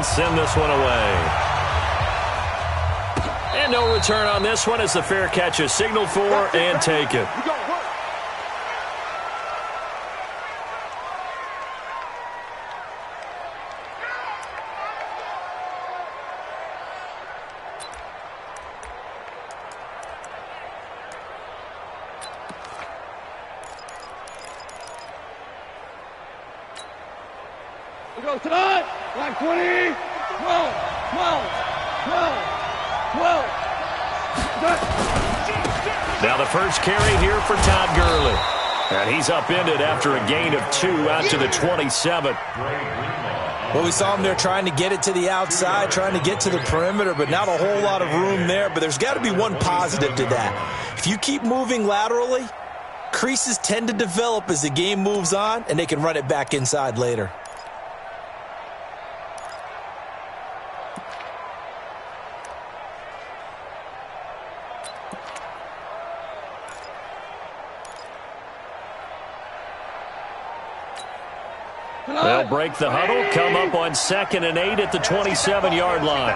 and send this one away. And no return on this one as the fair catch is signaled for and taken. Go tonight, like 20, 12, 12, 12, 12. Now the first carry here for Todd Gurley. And he's upended after a gain of 2 out to the 27. Well, we saw him there trying to get it to the outside, trying to get to the perimeter, but not a whole lot of room there. But there's got to be one positive to that. If you keep moving laterally, creases tend to develop as the game moves on, and they can run it back inside later. They'll break the huddle, come up on 2nd and 8 at the 27-yard line.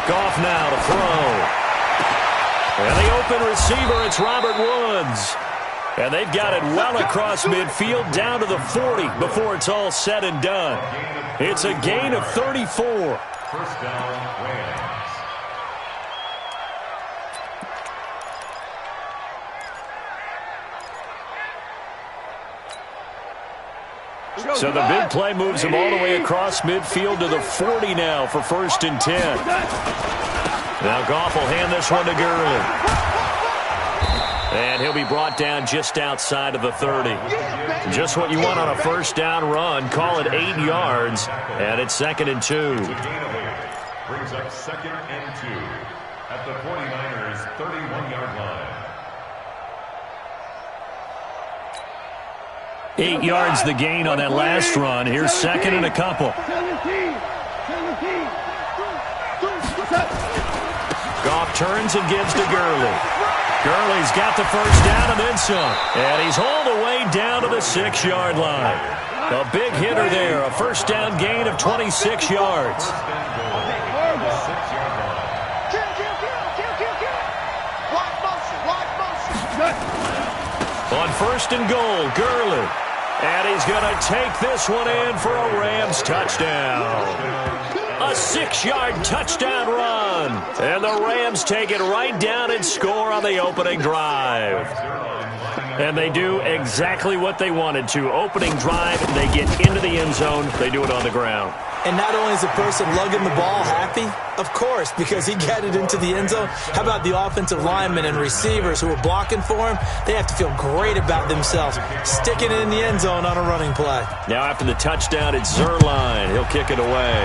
Goff now to throw. And the open receiver, it's Robert Woods. And they've got it well across midfield down to the 40 before it's all said and done. It's a gain of 34. First down, Rams. So the big play moves him all the way across midfield to the 40 now for 1st and 10. Now Goff will hand this one to Gurley. And he'll be brought down just outside of the 30. Just what you want on a first down run. Call it 8 yards. And it's 2nd and 2. Brings up 2nd and 2 at the 49ers 31-yard line. 8 yards the gain on that last run. Here's 2nd and a couple. Goff turns and gives to Gurley. Gurley's got the first down and then some. And he's hauled away down to the 6-yard line. A big hitter there. A first down gain of 26 yards. On 1st and goal, Gurley. And he's going to take this one in for a Rams touchdown. A 6-yard touchdown run. And the Rams take it right down and score on the opening drive. And they do exactly what they wanted to. Opening drive, they get into the end zone. They do it on the ground. And not only is the person lugging the ball happy, of course, because he got it into the end zone. How about the offensive linemen and receivers who are blocking for him? They have to feel great about themselves, sticking it in the end zone on a running play. Now after the touchdown, it's Zerline. He'll kick it away.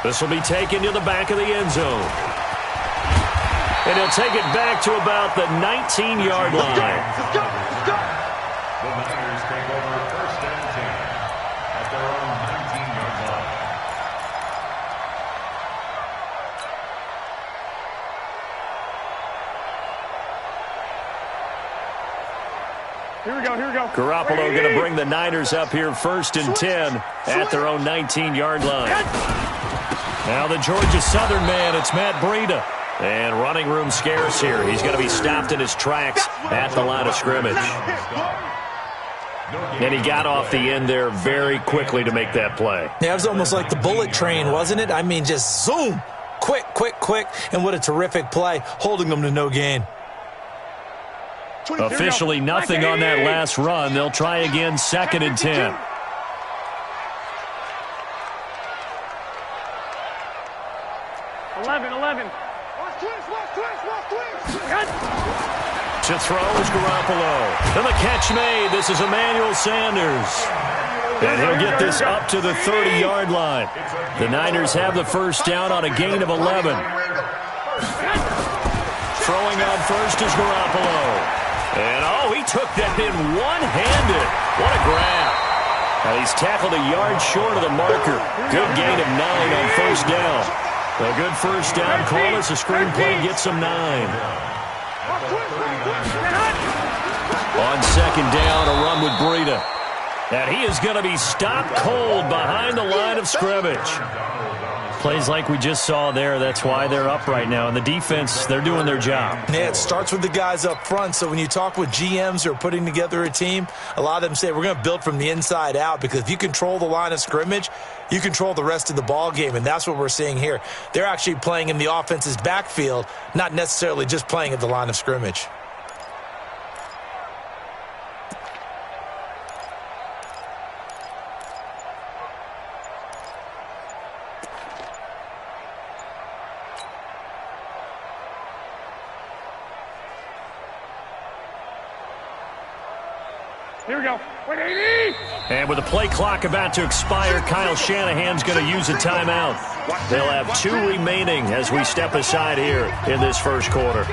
This will be taken to the back of the end zone. And he'll take it back to about the 19-yard line. The Niners take over 1st and 10 at their own 19-yard line. Here we go, here we go. Garoppolo going to bring the Niners up here 1st and 10 at their own 19-yard line. Now the Georgia Southern man, it's Matt Breida. And running room scarce here. He's going to be stopped in his tracks at the line of scrimmage. And he got off the end there very quickly to make that play. Yeah, it was almost like the bullet train, wasn't it? I mean, just zoom. Quick, quick, quick. And what a terrific play, holding them to no gain. Officially nothing on that last run. They'll try again 2nd and 10. To throw is Garoppolo. And the catch made. This is Emmanuel Sanders. And he'll get this up to the 30-yard line. The Niners have the first down on a gain of 11. Throwing out first is Garoppolo. And, oh, he took that in one-handed. What a grab. Now he's tackled a yard short of the marker. Good gain of 9 on first down. A good first down call as the screenplay gets him 9. On 2nd down, a run with Breida. And he is going to be stopped cold behind the line of scrimmage. Plays like we just saw there. That's why they're up right now. And the defense, they're doing their job. Yeah, it starts with the guys up front. So when you talk with GMs who are putting together a team, a lot of them say we're going to build from the inside out, because if you control the line of scrimmage, you control the rest of the ball game. And that's what we're seeing here. They're actually playing in the offense's backfield, not necessarily just playing at the line of scrimmage. Here we go. 180! And with the play clock about to expire, Kyle Shanahan's going to use a timeout. They'll have 2 remaining as we step aside here in this first quarter.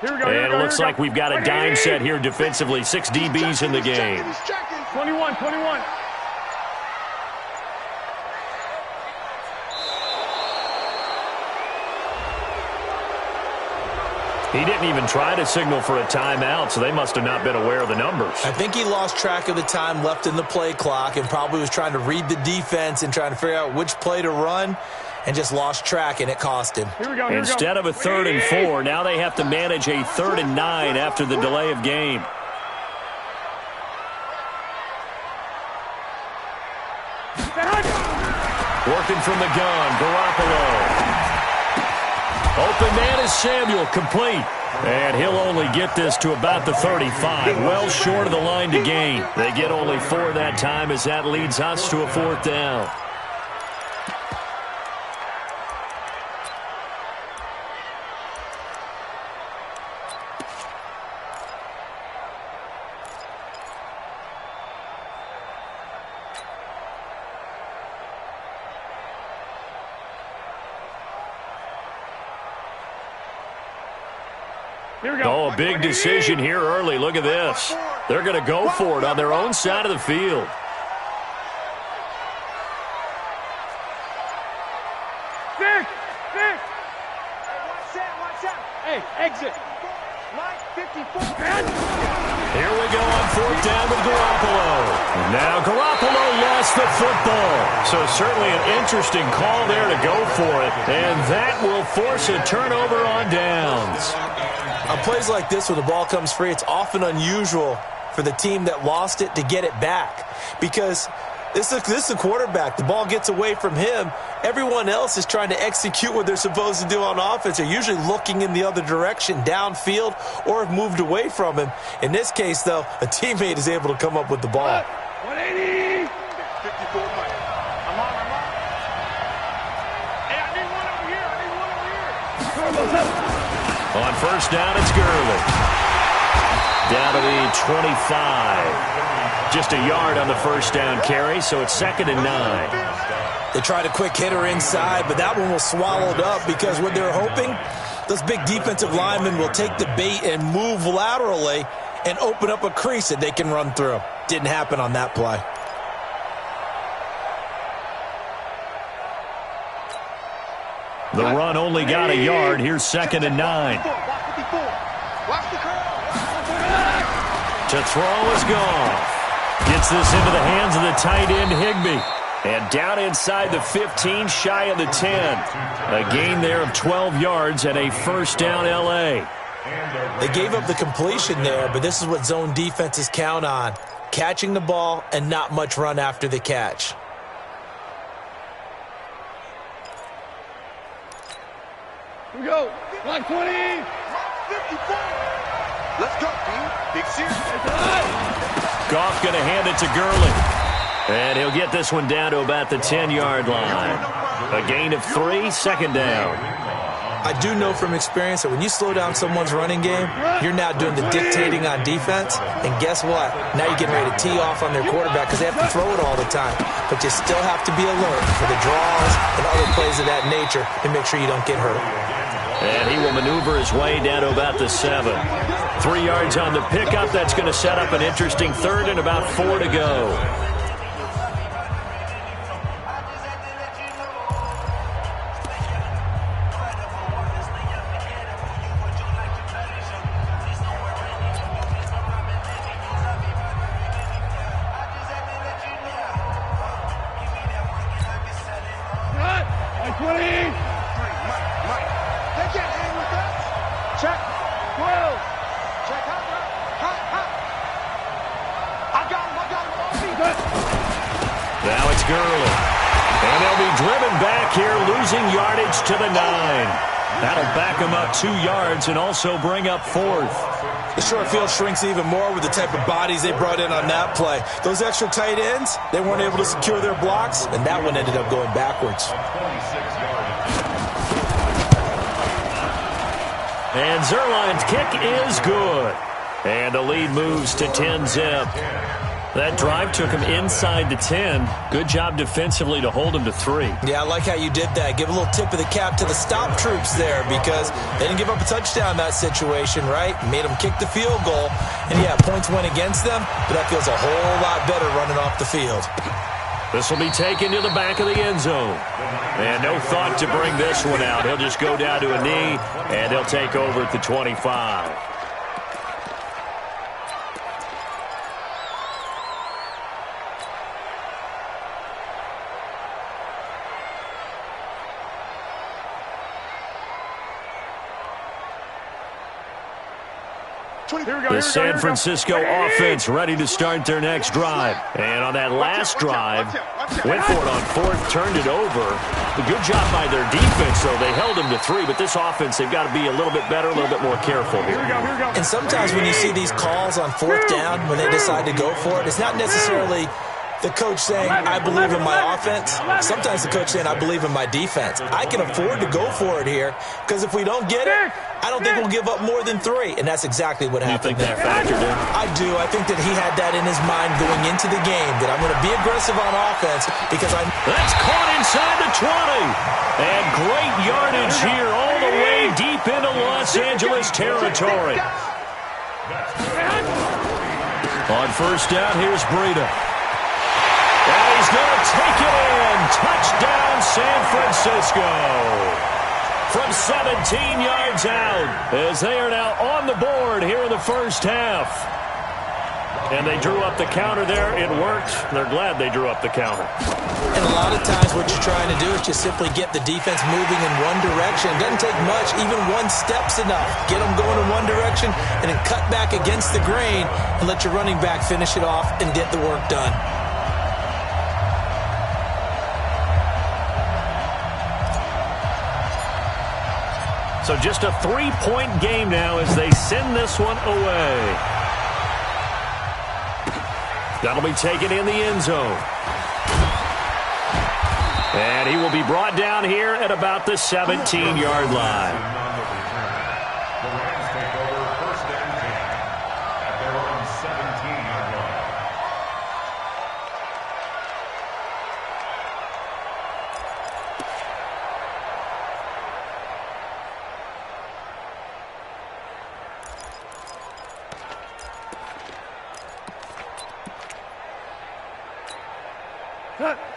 And it looks like we've got a dime set here defensively. 6 DBs in the game. 21. He didn't even try to signal for a timeout, so they must have not been aware of the numbers. I think he lost track of the time left in the play clock and probably was trying to read the defense and trying to figure out which play to run, and just lost track, and it cost him. Here we go. Instead of a 3rd and 4, now they have to manage a 3rd and 9 after the delay of game. Working from the gun, Garoppolo. Open man is Samuel, complete. And he'll only get this to about the 35, well short of the line to gain. They get only 4 that time as that leads us to a 4th down. Oh, a big decision here early. Look at this. They're going to go for it on their own side of the field. Six. Watch out. Hey, exit. Line 54. Here we go on 4th down with Garoppolo. Now Garoppolo lost the football. So certainly an interesting call there to go for it. And that will force a turnover on downs. On plays like this where the ball comes free, it's often unusual for the team that lost it to get it back, because this is the quarterback. The ball gets away from him. Everyone else is trying to execute what they're supposed to do on offense. They're usually looking in the other direction, downfield, or have moved away from him. In this case, though, a teammate is able to come up with the ball. 180! 54 Mike. I'm on. Hey, I need one over here. On 1st down, it's Gurley. Down to the 25. Just a yard on the 1st down carry, so it's 2nd and 9. They tried a quick hitter inside, but that one was swallowed up, because what they're hoping, those big defensive linemen will take the bait and move laterally and open up a crease that they can run through. Didn't happen on that play. The run only got a yard. Here's 2nd and 9. To throw is Goff. Gets this into the hands of the tight end, Higbee. And down inside the 15, shy of the 10. A gain there of 12 yards and a 1st down L.A. They gave up the completion there, but this is what zone defenses count on. Catching the ball and not much run after the catch. Here we go. Line 20. 54. Let's go, team. Big series. Goff going to hand it to Gurley. And he'll get this one down to about the 10-yard line. A gain of 3, 2nd down. I do know from experience that when you slow down someone's running game, you're now doing the dictating on defense. And guess what? Now you're getting ready to tee off on their quarterback because they have to throw it all the time. But you still have to be alert for the draws and other plays of that nature and make sure you don't get hurt. And he will maneuver his way down to about the 7. 3 yards on the pickup. That's going to set up an interesting third and about 4 to go. Now it's Gurley. And they'll be driven back here, losing yardage to the 9. That'll back them up 2 yards and also bring up 4th. The short field shrinks even more with the type of bodies they brought in on that play. Those extra tight ends, they weren't able to secure their blocks, and that one ended up going backwards. And Zerline's kick is good. And the lead moves to 10-zip. That drive took him inside the 10. Good job defensively to hold him to 3. Yeah, I like how you did that. Give a little tip of the cap to the stop troops there because they didn't give up a touchdown in that situation, right? Made them kick the field goal. And, yeah, points went against them, but that feels a whole lot better running off the field. This will be taken to the back of the end zone. And no thought to bring this one out. He'll just go down to a knee, and he'll take over at the 25. The San Francisco offense ready to start their next drive. And on that last drive, went for it on 4th, turned it over. A good job by their defense, though. They held them to 3, but this offense, they've got to be a little bit better, a little bit more careful here. And sometimes when you see these calls on 4th down, when they decide to go for it, it's not necessarily the coach saying, I believe in my offense. Sometimes the coach saying, I believe in my defense. I can afford to go for it here because if we don't get it, I don't think we'll give up more than 3. And that's exactly what happened there. You think that factored in? I do. I think that he had that in his mind going into the game, that I'm going to be aggressive on offense because I'm... That's caught inside the 20. And great yardage here all the way deep into Los Angeles territory. On first down, here's Breida. And he's going to take it in. Touchdown, San Francisco. From 17 yards out as they are now on the board here in the first half. And they drew up the counter there. It worked. They're glad they drew up the counter. And a lot of times what you're trying to do is just simply get the defense moving in one direction. It doesn't take much. Even one step's enough. Get them going in one direction and then cut back against the grain and let your running back finish it off and get the work done. So just a 3-point game now as they send this one away. That'll be taken in the end zone. And he will be brought down here at about the 17-yard line. The Rams take over 1st and 10 at their own 17-yard line.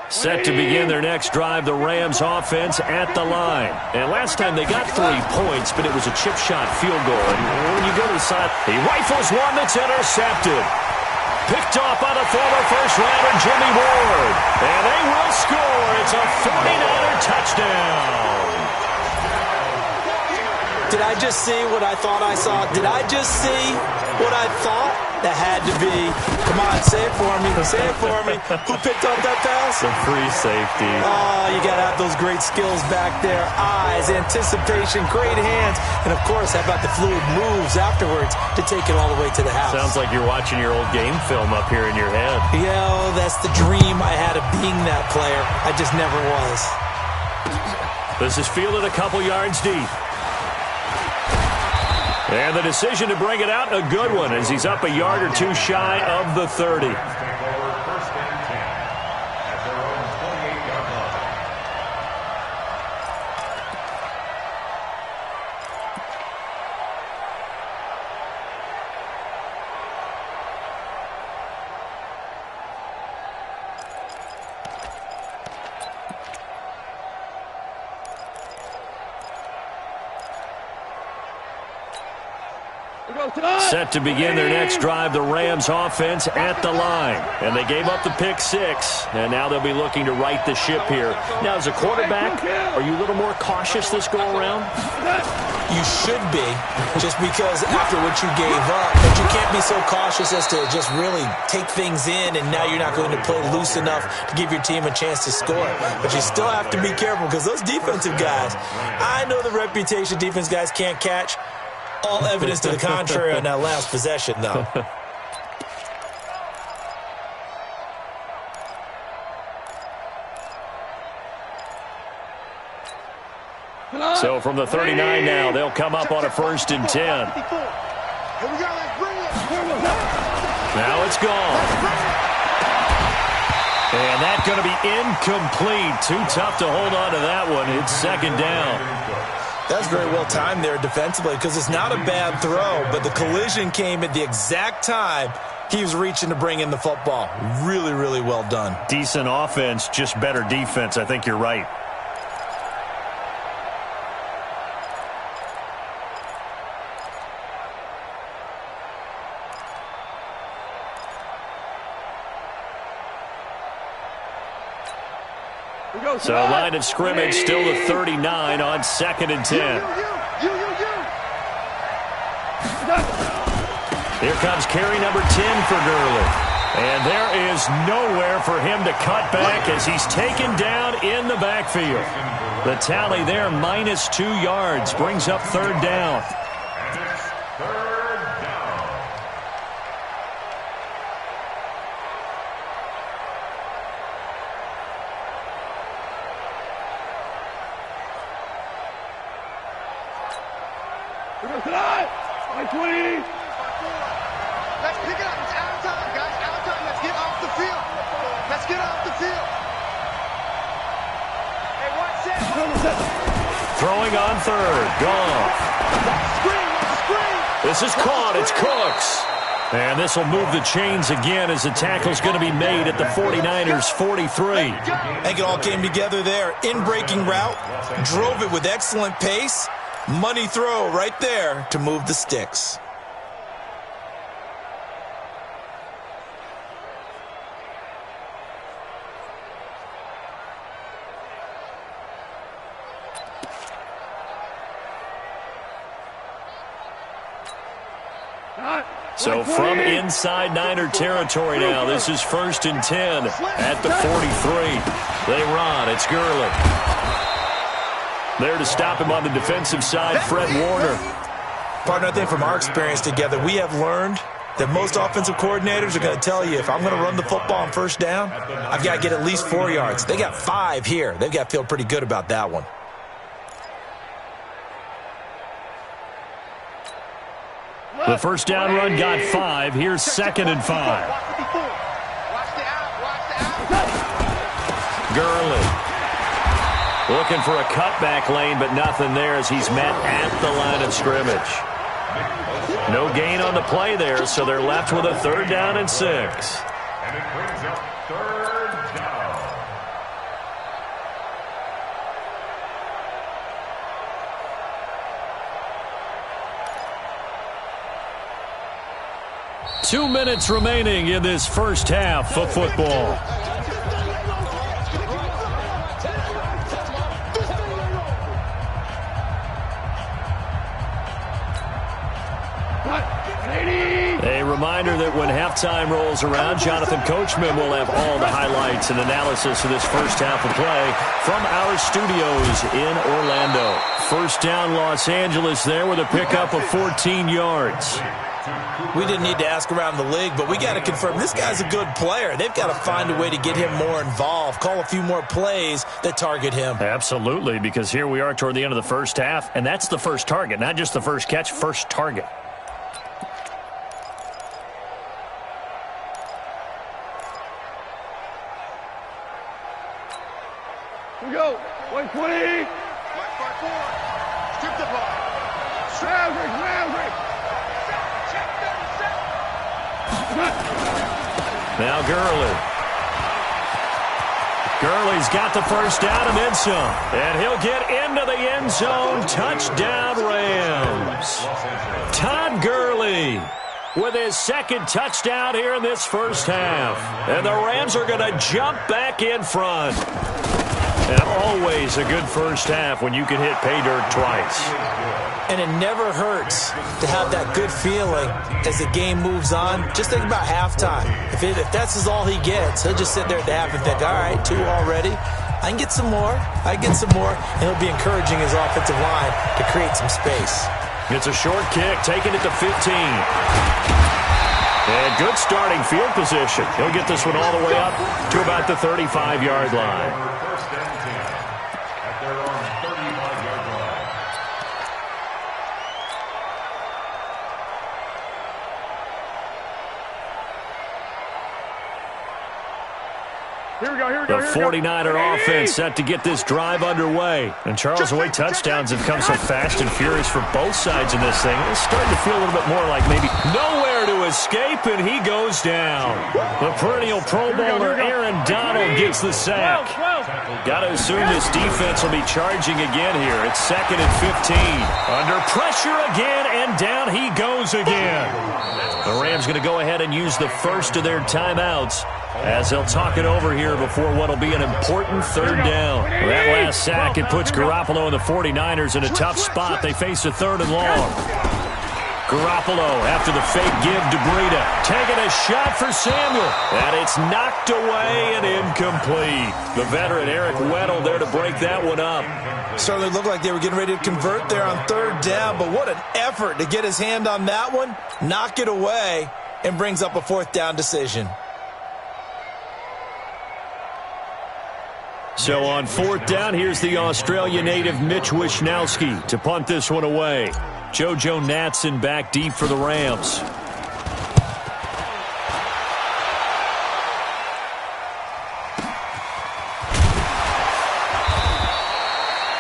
Set to begin their next drive, the Rams offense at the line. And last time they got 3 points, but it was a chip shot field goal. And when you go to the side, he rifles one that's intercepted. Picked off by the former first-rounder Jimmy Ward. And they will score. It's a 49er touchdown. Did I just see what I thought I saw? Did I just see what I thought? That had to be. Come on, say it for me. Say it for me. Who picked up that pass? The free safety. Oh, you got to have those great skills back there. Eyes, anticipation, great hands. And, of course, how about the fluid moves afterwards to take it all the way to the house? Sounds like you're watching your old game film up here in your head. Yeah, oh, that's the dream I had of being that player. I just never was. This is fielded a couple yards deep. And the decision to bring it out, a good one, as he's up a yard or two shy of the 30. Take over 1st and 10 at their own 28-yard line. Set to begin their next drive, the Rams offense at the line. And they gave up the pick 6, and now they'll be looking to right the ship here. Now, as a quarterback, are you a little more cautious this go-around? You should be, just because after what you gave up, but you can't be so cautious as to just really take things in, and now you're not going to play loose enough to give your team a chance to score. But you still have to be careful, because those defensive guys, I know the reputation defense guys can't catch. All evidence to the contrary on that last possession, though. So from the 39 now, they'll come up on a 1st and 10. Now it's gone. And that's going to be incomplete. Too tough to hold on to that one. It's 2nd down. That's very well timed there defensively, because it's not a bad throw, but the collision came at the exact time he was reaching to bring in the football. Really, really well done. Decent offense, just better defense. I think you're right. So line of scrimmage still the 39 on 2nd and 10. Here comes carry number 10 for Gurley. And there is nowhere for him to cut back as he's taken down in the backfield. The tally there, -2 yards, brings up 3rd down. And it's 3rd down. 20. Let's pick it up. It's out of time, guys. Out of time. Let's get off the field. Let's get off the field. Hey, 1 set. Throwing on 3rd. Gone. Screen. This is caught. It's Cooks. And this will move the chains again as the tackle's going to be made at the 49ers' 43. I think it all came together there. In-breaking route. Drove it with excellent pace. Money throw right there to move the sticks. So from inside Niner territory now, this is 1st and 10 at the 43. They run. It's Gurley. There to stop him on the defensive side, Fred Warner. Partner, I think from our experience together, we have learned that most offensive coordinators are going to tell you, if I'm going to run the football on 1st down, I've got to get at least 4 yards. They got 5 here. They've got to feel pretty good about that one. The 1st down run got 5. Here's 2nd and 5. Watch the out. Gurley. Looking for a cutback lane, but nothing there as he's met at the line of scrimmage. No gain on the play there, so they're left with a 3rd down and 6. And it brings up 3rd down. Two minutes remaining in this first half of football. A reminder that when halftime rolls around, Jonathan Coachman will have all the highlights and analysis of this first half of play from our studios in Orlando. 1st down Los Angeles there with a pickup of 14 yards. We didn't need to ask around the league, but we got to confirm this guy's a good player. They've got to find a way to get him more involved, call a few more plays that target him. Absolutely, because here we are toward the end of the first half, and that's the first target, not just the first catch, first target. Here we go. 120. Black by 4. Strip the ball. Roundry. Now Gurley's got the first down and then some. And he'll get into the end zone. Touchdown, Rams. Todd Gurley with his second touchdown here in this first half. And the Rams are going to jump back in front. And always a good first half when you can hit pay dirt twice. And it never hurts to have that good feeling as the game moves on. Just think about halftime. If that's all he gets, he'll just sit there at the half and think, all right, 2 already. I can get some more. And he'll be encouraging his offensive line to create some space. It's a short kick, taking it to 15. And good starting field position. He'll get this one all the way up to about the 35-yard line. First and 10 at their own 35-yard line. Here we go. The 49er offense set to get this drive underway. And Charles, the way touchdowns have come so fast and furious for both sides in this thing, it's starting to feel a little bit more like maybe nowhere to escape, and he goes down. The perennial Pro Bowler Aaron Donald gets the sack. Got to assume this defense will be charging again here. It's 2nd and 15. Under pressure again, and down he goes again. The Rams going to go ahead and use the first of their timeouts as they'll talk it over here before what will be an important third down. That last sack, it puts Garoppolo and the 49ers in a tough spot. They face a 3rd and long. Garoppolo, after the fake give to Breida, taking a shot for Samuel. And it's knocked away and incomplete. The veteran Eric Weddle there to break that one up. Certainly looked like they were getting ready to convert there on 3rd down, but what an effort to get his hand on that one, knock it away, and brings up a 4th down decision. So on 4th down, here's the Australia native Mitch Wishnowsky to punt this one away. JoJo Natson back deep for the Rams.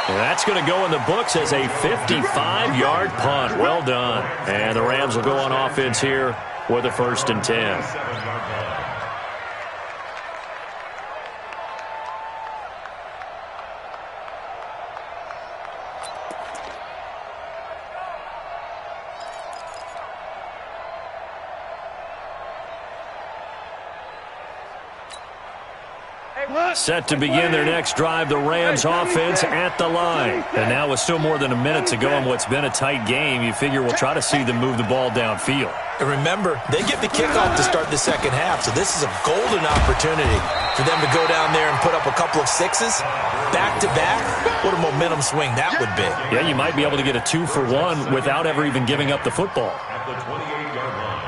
And that's going to go in the books as a 55-yard punt. Well done. And the Rams will go on offense here with a 1st and 10. Set to begin their next drive, the Rams offense at the line. And now with still more than a minute to go in what's been a tight game, you figure we'll try to see them move the ball downfield. And remember, they get the kickoff to start the second half, so this is a golden opportunity for them to go down there and put up a couple of 6s back-to-back. What a momentum swing that would be. Yeah, you might be able to get a 2-for-1 without ever even giving up the football. At the 28-yard line.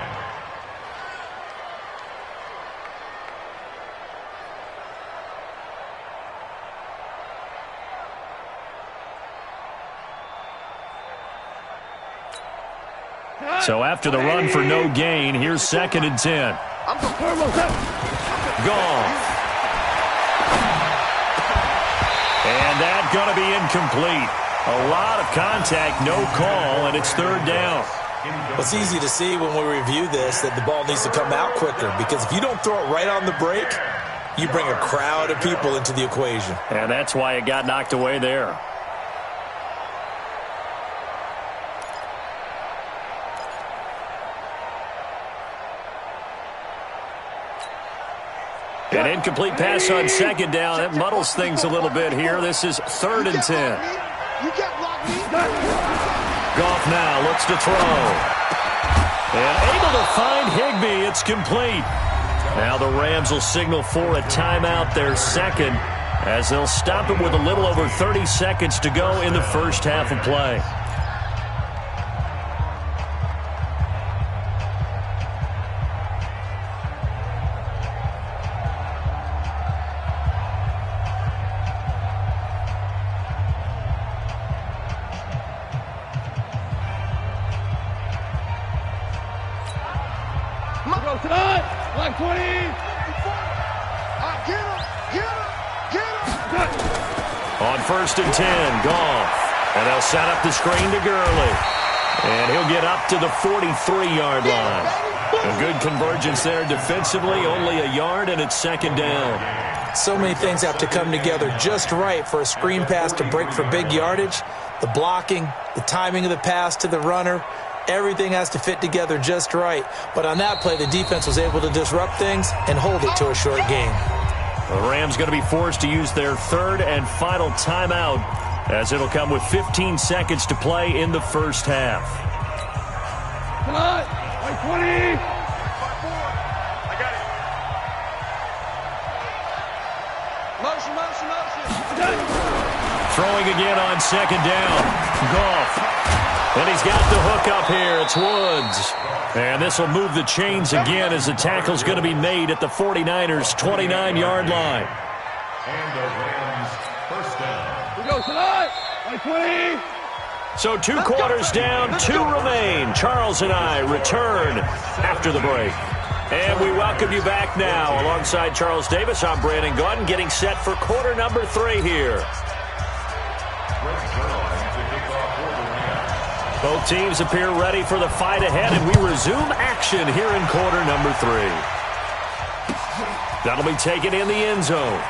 So after the run for no gain, here's 2nd and 10. Goff. And that's going to be incomplete. A lot of contact, no call, and it's 3rd down. Well, it's easy to see when we review this that the ball needs to come out quicker, because if you don't throw it right on the break, you bring a crowd of people into the equation. And that's why it got knocked away there. An incomplete pass on 2nd down. That muddles things a little bit here. This is 3rd and 10. You can't block me. Goff now looks to throw. And able to find Higbee. It's complete. Now the Rams will signal for a timeout, their 2nd, as they'll stop it with a little over 30 seconds to go in the first half of play. Like 20. Get him. On 1st and 10, Goff. And they'll set up the screen to Gurley. And he'll get up to the 43-yard line. A good convergence there defensively, only a yard, and it's 2nd down. So many things have to come together just right for a screen pass to break for big yardage. The blocking, the timing of the pass to the runner, everything has to fit together just right. But on that play, the defense was able to disrupt things and hold it to a short game. The Rams going to be forced to use their 3rd and final timeout, as it'll come with 15 seconds to play in the first half. Come on. Like 20. I got it. Motion. Throwing again on 2nd down. Goff. And he's got the hook up here. It's Woods. And this will move the chains again as the tackle's going to be made at the 49ers' 29-yard line. And the Rams first down. We go tonight. Like 20. So 2 quarters down, 2 remain. Charles and I return after the break. And we welcome you back now. Alongside Charles Davis, I'm Brandon Gaudin, getting set for quarter number 3 here. Both teams appear ready for the fight ahead, and we resume action here in quarter number 3. That'll be taken in the end zone.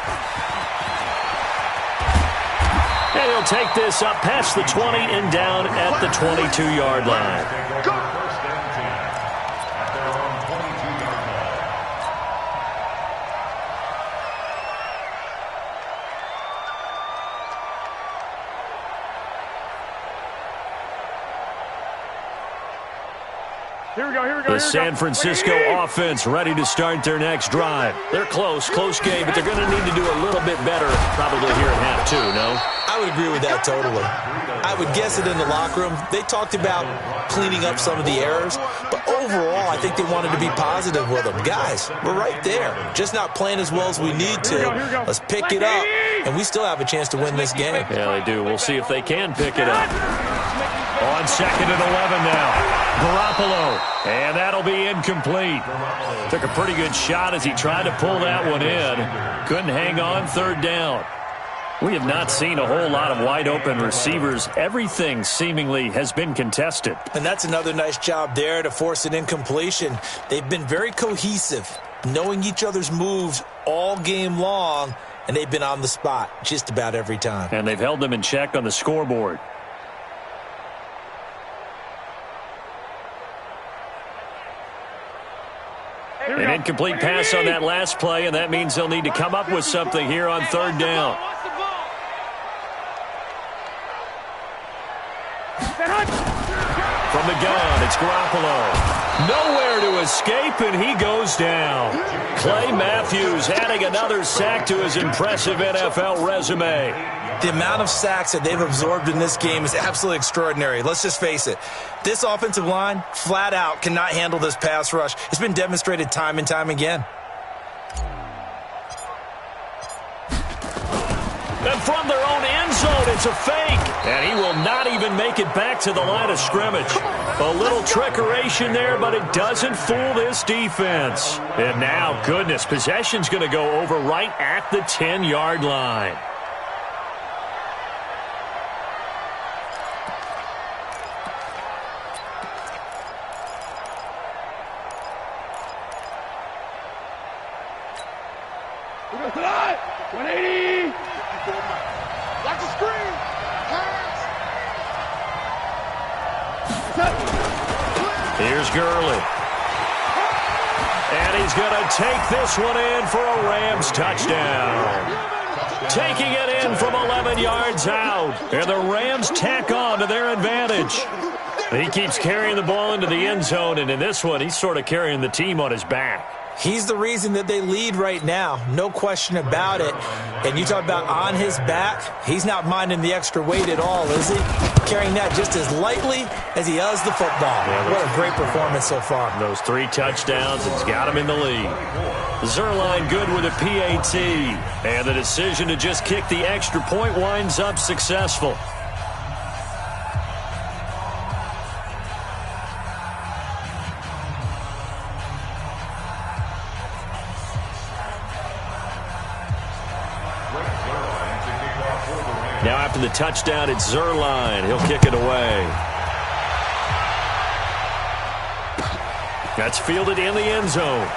And he'll take this up past the 20 and down at the 22-yard line. The San Francisco offense ready to start their next drive. They're close game, but they're going to need to do a little bit better probably here at half 2, no? I would agree with that totally. I would guess it in the locker room. They talked about cleaning up some of the errors, but overall, I think they wanted to be positive with them. Guys, we're right there. Just not playing as well as we need to. Let's pick it up, and we still have a chance to win this game. Yeah, they do. We'll see if they can pick it up. On 2nd and 11 now. Garoppolo, and that'll be incomplete. Took a pretty good shot as he tried to pull that one in. Couldn't hang on 3rd down. We have not seen a whole lot of wide-open receivers. Everything seemingly has been contested. And that's another nice job there to force an incompletion. They've been very cohesive, knowing each other's moves all game long, and they've been on the spot just about every time. And they've held them in check on the scoreboard. An incomplete pass on that last play, and that means they'll need to come up with something here on 3rd down. From the gun, it's Garoppolo. Nowhere to escape, and he goes down. Clay Matthews adding another sack to his impressive NFL resume. The amount of sacks that they've absorbed in this game is absolutely extraordinary. Let's just face it. This offensive line, flat out, cannot handle this pass rush. It's been demonstrated time and time again. And from their own end zone, it's a fake. And he will not even make it back to the line of scrimmage. A little trickeration there, but it doesn't fool this defense. And now, goodness, possession's going to go over right at the 10-yard line. Tonight, 180. Like a screen. Here's Gurley. And he's going to take this one in for a Rams touchdown. Taking it in from 11 yards out. And the Rams tack on to their advantage. He keeps carrying the ball into the end zone, and in this one, he's sort of carrying the team on his back. He's the reason that they lead right now, no question about it. And you talk about on his back, he's not minding the extra weight at all, is he? Carrying that just as lightly as he does the football. Yeah, what a great performance so far. Those 3 touchdowns, it's got him in the lead. Zerline good with a PAT. And the decision to just kick the extra point winds up successful. Now after the touchdown, it's Zerline. He'll kick it away. That's fielded in the end zone.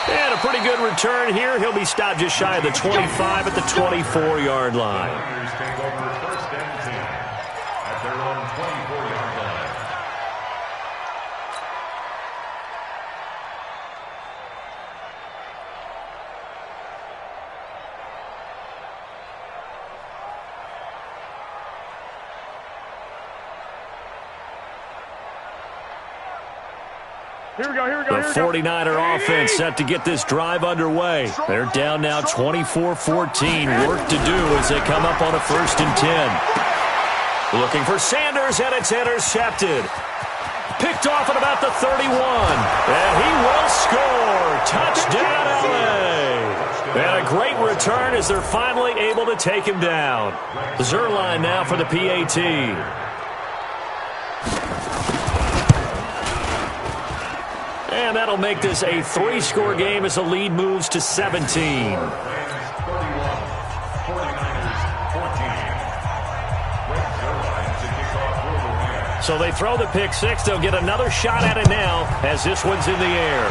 And a pretty good return here. He'll be stopped just shy of the 25 at the 24-yard line. Take over first and 10 at their own 24-yard line. Here we go, here we go, The 49er offense set to get this drive underway. They're down now 24-14. Work to do as they come up on a 1st and 10. Looking for Sanders, and it's intercepted. Picked off at about the 31. And he will score. Touchdown, LA. And a great return as they're finally able to take him down. Zerline now for the PAT. And that'll make this a 3-score game as the lead moves to 17. So they throw the pick six. They'll get another shot at it now as this one's in the air.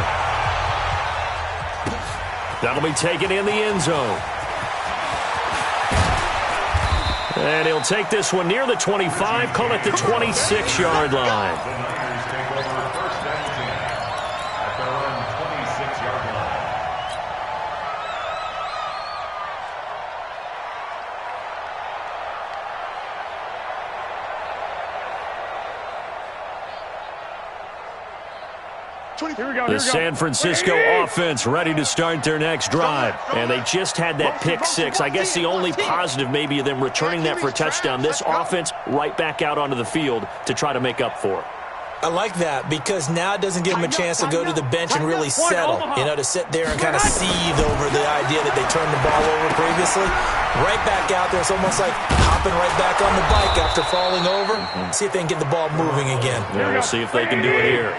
That'll be taken in the end zone. And he'll take this one near the 25, call it the 26-yard line. The San Francisco offense ready to start their next drive. And they just had that pick six. I guess the only positive maybe of them returning that for a touchdown. This offense right back out onto the field to try to make up for it. I like that because now it doesn't give them a chance to go to the bench and really settle, to sit there and kind of seethe over the idea that they turned the ball over previously. Right back out there. It's almost like hopping right back on the bike after falling over. See if they can get the ball moving again. Yeah, we'll see if they can do it here.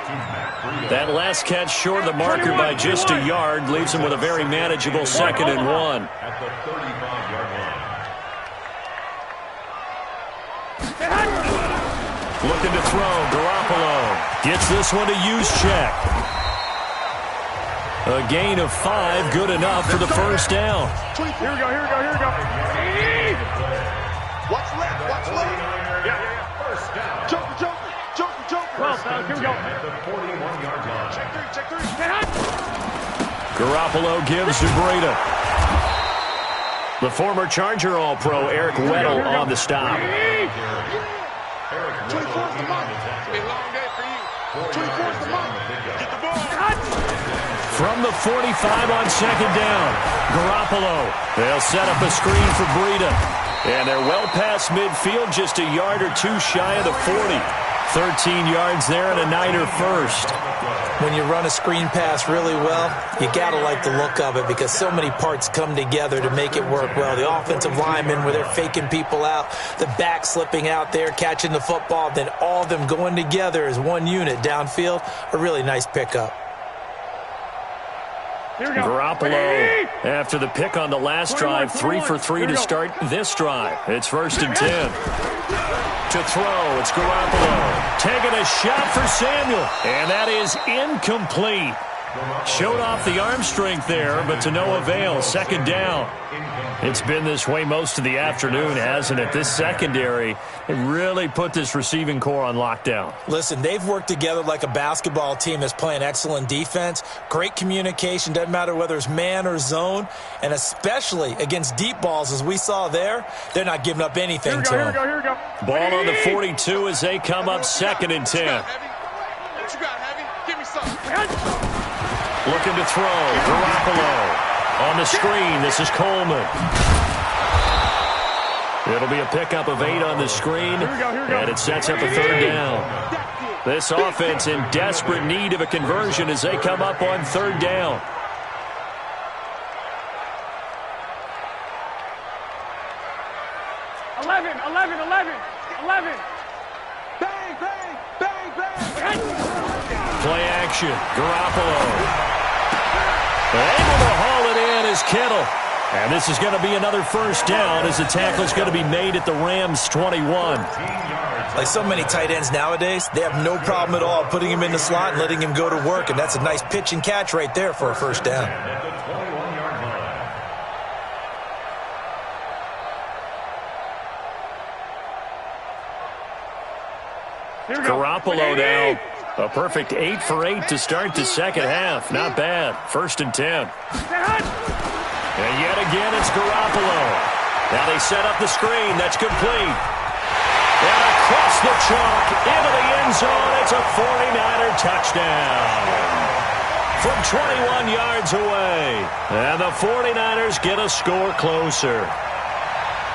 That last catch short of the marker by just a yard leaves them with a very manageable 2nd and 1. At the 35-yard line. Looking to throw. Garoppolo gets this one to Juszczyk. A gain of 5, good enough for the first down. Here we go, here we go, here we go. Watch left, watch left. Yeah. First down. Joker. Well, here we go. At the 41-yard line. Check three. Garoppolo gives to Breida. The former Charger All-Pro Eric Weddle on the stop. 24's the money. It's been a long day for you. 24's the money. Get the ball. From the 45 on 2nd down. Garoppolo. They'll set up a screen for Breida. And they're well past midfield, just a yard or two shy of the 40. 13 yards there and a Niner first. When you run a screen pass really well, you got to like the look of it because so many parts come together to make it work well. The offensive linemen where they're faking people out, the back slipping out there, catching the football, then all of them going together as one unit downfield. A really nice pickup. Garoppolo, after the pick on the last drive, 3 for 3 to start this drive. It's 1st and 10. To throw, it's Garoppolo. Taking a shot for Samuel. And that is incomplete. Showed off the arm strength there, but to no avail. 2nd down. It's been this way most of the afternoon, hasn't it? This secondary, it really put this receiving core on lockdown. Listen, they've worked together like a basketball team that's playing excellent defense. Great communication, doesn't matter whether it's man or zone. And especially against deep balls, as we saw there, they're not giving up anything to them. Here we go. Ball on the 42 as they come up 2nd and 10. What you got, Heavy? Give me something. Looking to throw. Garoppolo. On the screen, this is Coleman. It'll be a pickup of 8 on the screen, and it sets up a 3rd down. This offense in desperate need of a conversion as they come up on 3rd down. Eleven. Bang. Play action. Garoppolo. Able to haul it in is Kittle. And this is going to be another first down as the tackle is going to be made at the Rams' 21. Like so many tight ends nowadays, they have no problem at all putting him in the slot and letting him go to work, and that's a nice pitch and catch right there for a first down. Garoppolo now. A perfect 8 for 8 to start the second half. Not bad. 1st and 10. And yet again, it's Garoppolo. Now they set up the screen. That's complete. And across the chalk, into the end zone, it's a 49er touchdown. From 21 yards away. And the 49ers get a score closer.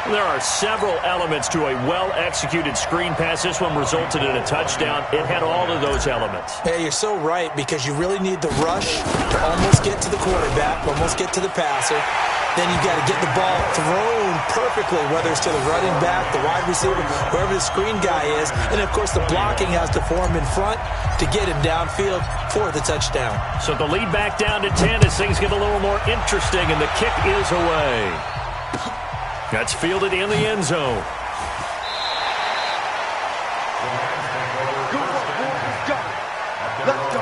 There are several elements to a well-executed screen pass. This one resulted in a touchdown. It had all of those elements. Yeah, you're so right, because you really need the rush to almost get to the quarterback, almost get to the passer. Then you've got to get the ball thrown perfectly, whether it's to the running back, the wide receiver, whoever the screen guy is. And, of course, the blocking has to form in front to get him downfield for the touchdown. So the lead back down to 10 as things get a little more interesting, and the kick is away. That's fielded in the end zone. Let's go.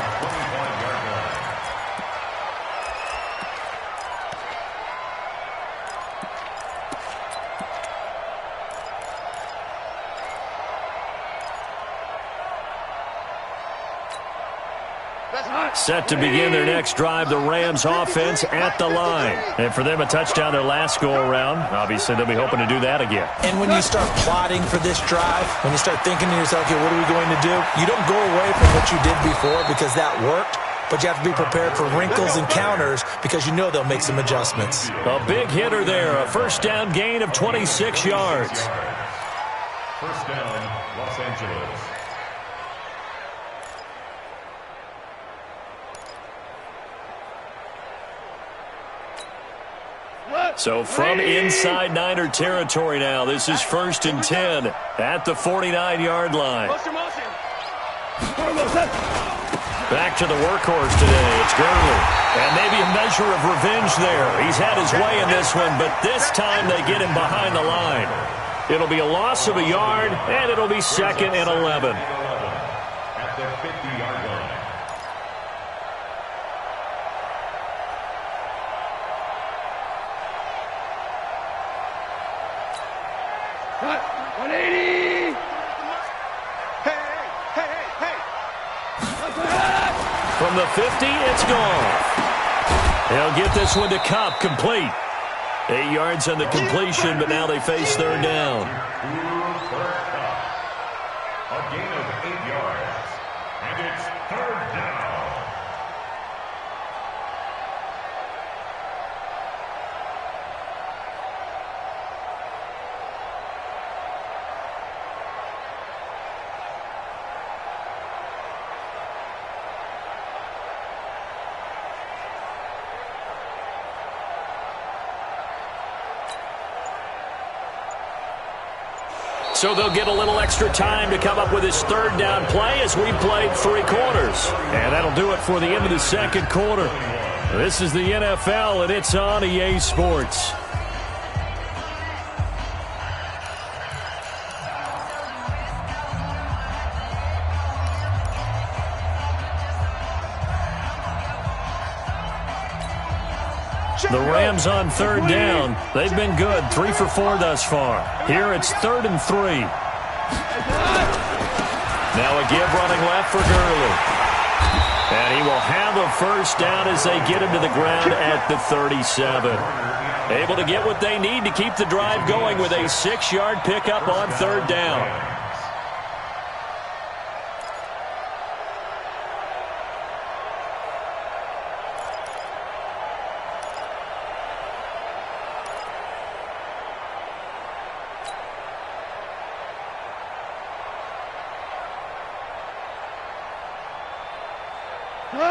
Set to begin their next drive, the Rams offense at the line. And for them, a touchdown their last go-around. Obviously, they'll be hoping to do that again. And when you start plotting for this drive, when you start thinking to yourself, okay, what are we going to do? You don't go away from what you did before because that worked, but you have to be prepared for wrinkles and counters because you know they'll make some adjustments. A big hitter there, a first down gain of 26 yards. First down, Los Angeles. So from inside Niner territory now, this is 1st and 10 at the 49-yard line. Back to the workhorse today. It's Gurley. And maybe a measure of revenge there. He's had his way in this one, but this time they get him behind the line. It'll be a loss of a yard, and it'll be 2nd and 11. At the 50-yard line. Cut. 180. Hey. From the 50, it's gone. They'll get this one to Cup, complete. 8 yards on the completion, but now they face 3rd down. A gain of 8 yards. And it's 3rd down. So they'll get a little extra time to come up with his 3rd down play as we played 3 quarters. And that'll do it for the end of the 2nd quarter. This is the NFL, and it's on EA Sports. The Rams on 3rd down. They've been good, 3 for 4 thus far. Here it's 3rd and 3. Now a give running left for Gurley. And he will have a first down as they get him to the ground at the 37. Able to get what they need to keep the drive going with a 6-yard pickup on 3rd down.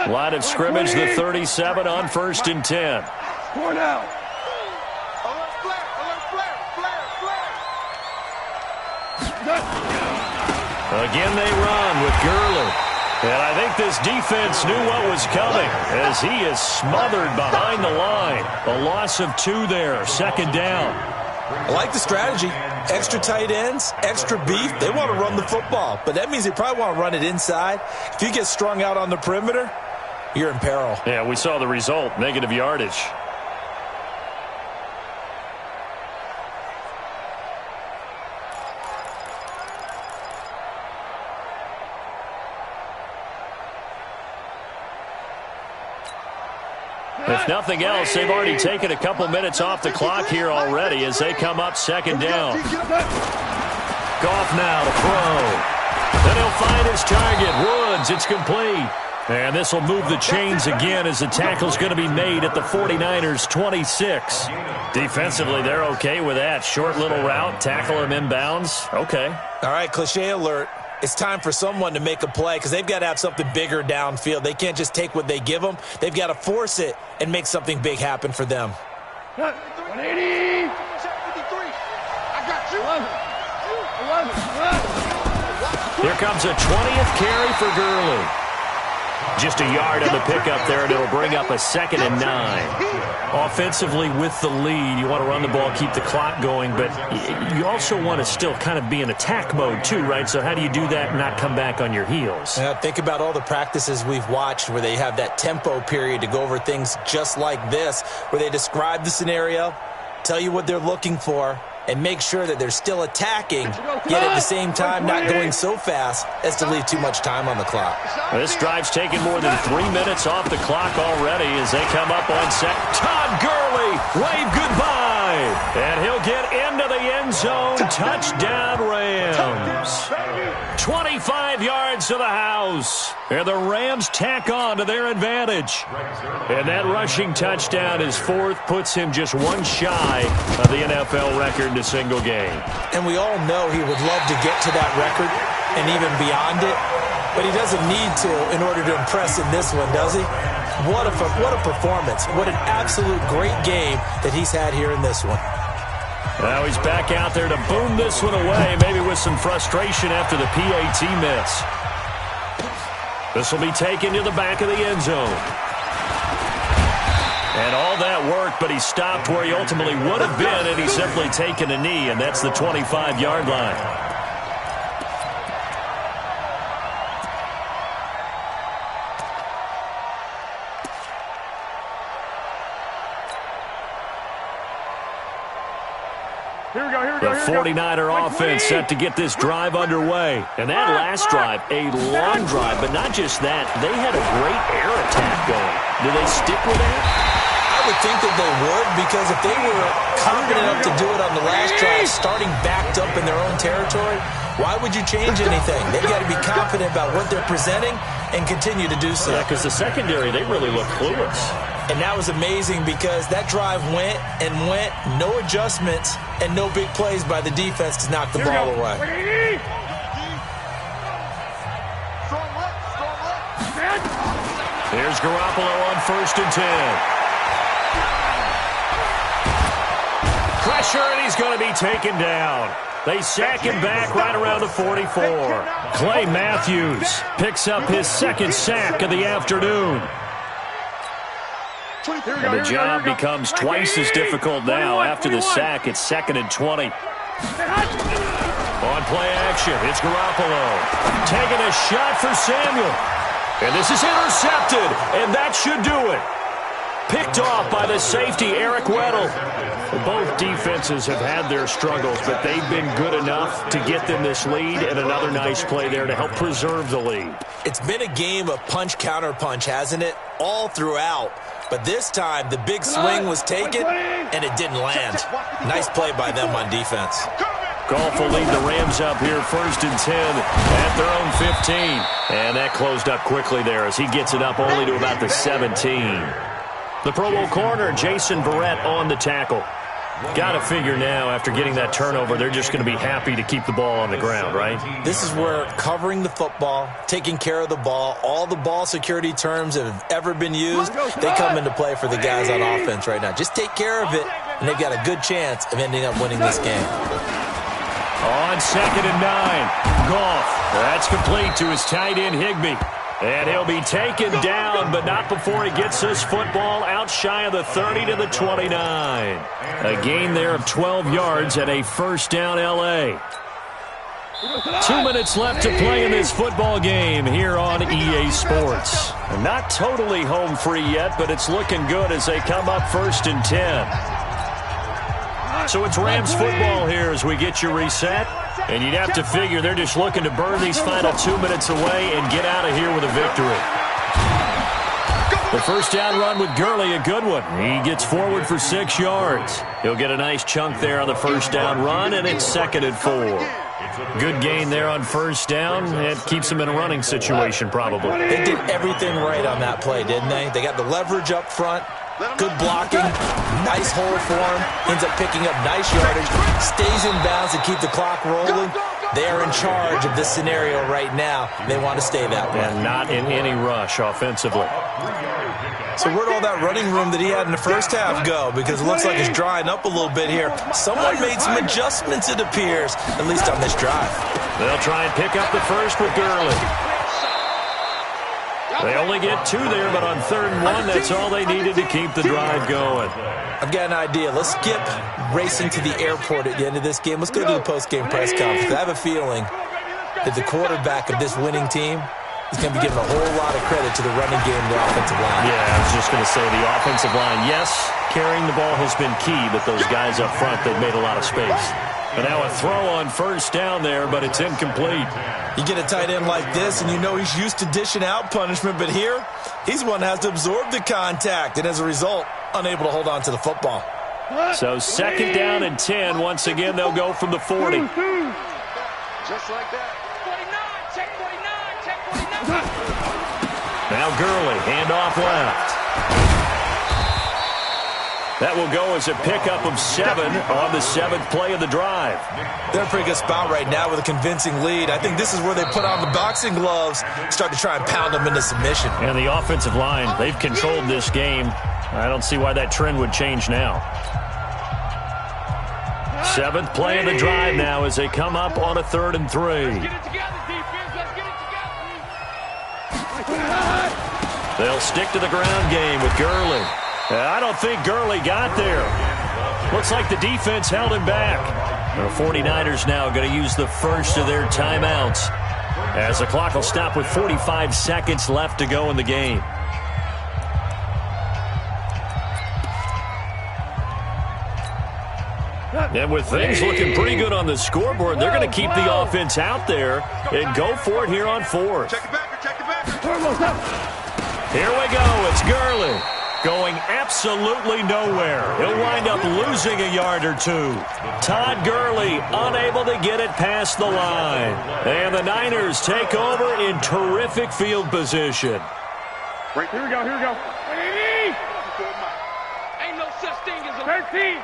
Line of scrimmage, the 37 on 1st and 10. Score now. Again they run with Gurley. And I think this defense knew what was coming as he is smothered behind the line. A loss of 2 there, second down. I like the strategy. Extra tight ends, extra beef. They want to run the football, but that means they probably want to run it inside. If you get strung out on the perimeter, you're in peril. Yeah, we saw the result, negative yardage. If nothing else, they've already taken a couple minutes off the clock here already as they come up second down. Goff now to throw. Then he'll find his target, Woods. It's complete. And this will move the chains again as the tackle's going to be made at the 49ers' 26. Defensively, they're okay with that. Short little route, tackle him inbounds. Okay. All right, cliche alert. It's time for someone to make a play because they've got to have something bigger downfield. They can't just take what they give them. They've got to force it and make something big happen for them. 180. I got you. Here comes a 20th carry for Gurley. Just a yard on the pickup there, and it'll bring up a 2nd and 9. Offensively with the lead, you want to run the ball, keep the clock going, but you also want to still kind of be in attack mode too, right? So how do you do that and not come back on your heels? Yeah, think about all the practices we've watched where they have that tempo period to go over things just like this, where they describe the scenario, tell you what they're looking for, and make sure that they're still attacking, yet at the same time not going so fast as to leave too much time on the clock. This drive's taken more than 3 minutes off the clock already as they come up on set. Todd Gurley, wave goodbye. And he'll get into the end zone. Touchdown, Rams. 25 yards to the house. And the Rams tack on to their advantage. And that rushing touchdown is 4th, puts him just 1 shy of the NFL record in a single game. And we all know he would love to get to that record and even beyond it, but he doesn't need to in order to impress in this one, does he? What a performance. What an absolute great game that he's had here in this one. Now he's back out there to boom this one away, maybe with some frustration after the PAT miss. This will be taken to the back of the end zone. And all that work, but he stopped where he ultimately would have been, and he's simply taken a knee, and that's the 25-yard line. The 49er offense set to get this drive underway. And that last drive, a long drive, but not just that. They had a great air attack going. Do they stick with that? I would think that they would, because if they were confident enough to do it on the last drive, starting backed up in their own territory, why would you change anything? They've got to be confident about what they're presenting and continue to do so. Yeah, because the secondary, they really look clueless. And that was amazing because that drive went and went, no adjustments, and no big plays by the defense to knock the ball away. Here's Garoppolo on 1st and 10. Pressure, and he's going to be taken down. They sack him back right around the 44. Clay Matthews picks up his 2nd sack of the afternoon. And the job becomes twice as difficult now. After the sack, it's 2nd and 20. On play action, it's Garoppolo. Taking a shot for Samuel. And this is intercepted, and that should do it. Picked off by the safety, Eric Weddle. Both defenses have had their struggles, but they've been good enough to get them this lead, and another nice play there to help preserve the lead. It's been a game of punch-counter-punch, hasn't it? All throughout. But this time, the big swing was taken, and it didn't land. Nice play by them on defense. Goff will lead the Rams up here 1st and 10 at their own 15. And that closed up quickly there as he gets it up only to about the 17. The Pro Bowl corner, Jason Verrett, on the tackle. Got to figure now, after getting that turnover, they're just going to be happy to keep the ball on the ground, right? This is where covering the football, taking care of the ball, all the ball security terms that have ever been used, they come into play for the guys on offense right now. Just take care of it, and they've got a good chance of ending up winning this game. On 2nd and 9, Goff. That's complete to his tight end, Higbee. And he'll be taken down, but not before he gets this football out shy of the 30 to the 29. A gain there of 12 yards and a first down L.A. 2 minutes left to play in this football game here on EA Sports. Not totally home free yet, but it's looking good as they come up 1st and 10. So it's Rams football here as we get you reset. And you'd have to figure they're just looking to burn these final 2 minutes away and get out of here with a victory. The first down run with Gurley, a good one. He gets forward for 6 yards. He'll get a nice chunk there on the first down run, and it's 2nd and 4. Good gain there on first down. It keeps him in a running situation, probably. They did everything right on that play, didn't they? They got the leverage up front, good blocking, nice hole for him, ends up picking up nice yardage, stays in bounds to keep the clock rolling. They are in charge of this scenario right now. They want to stay that way. And not in any rush offensively. So where'd all that running room that he had in the first half go? Because it looks like it's drying up a little bit here. Someone made some adjustments, it appears, at least on this drive. They'll try and pick up the first with Gurley. They only get 2 there, but on 3rd and 1, that's all they needed to keep the drive going. I've got an idea. Let's skip racing to the airport at the end of this game. Let's go to the post-game press conference. I have a feeling that the quarterback of this winning team is going to be given a whole lot of credit to the running game and the offensive line. Yeah, I was just going to say the offensive line, yes, carrying the ball has been key, but those guys up front, they've made a lot of space. And now a throw on first down there, but it's incomplete. You get a tight end like this, and you know he's used to dishing out punishment, but here, he's one that has to absorb the contact, and as a result, unable to hold on to the football. So 2nd down and 10. Once again, they'll go from the 40. Just like that. 49, check 49, check 49. Now Gurley, handoff left. That will go as a pickup of 7 on the 7th play of the drive. They're in a pretty good spot right now with a convincing lead. I think this is where they put on the boxing gloves, start to try and pound them into submission. And the offensive line, they've controlled this game. I don't see why that trend would change now. 7th play of the drive now as they come up on a 3rd and 3. Let's get it together, defense. Let's get it together. They'll stick to the ground game with Gurley. I don't think Gurley got there. Looks like the defense held him back. The 49ers now going to use the first of their timeouts as the clock will stop with 45 seconds left to go in the game. And with things looking pretty good on the scoreboard, they're going to keep the offense out there and go for it here on 4th. Check it back, check it back. Here we go. It's Gurley going absolutely nowhere. He'll wind up losing a yard or 2. Todd Gurley unable to get it past the line. And the Niners take over in terrific field position. Right, here we go, here we go. Ain't no such thing as a 13.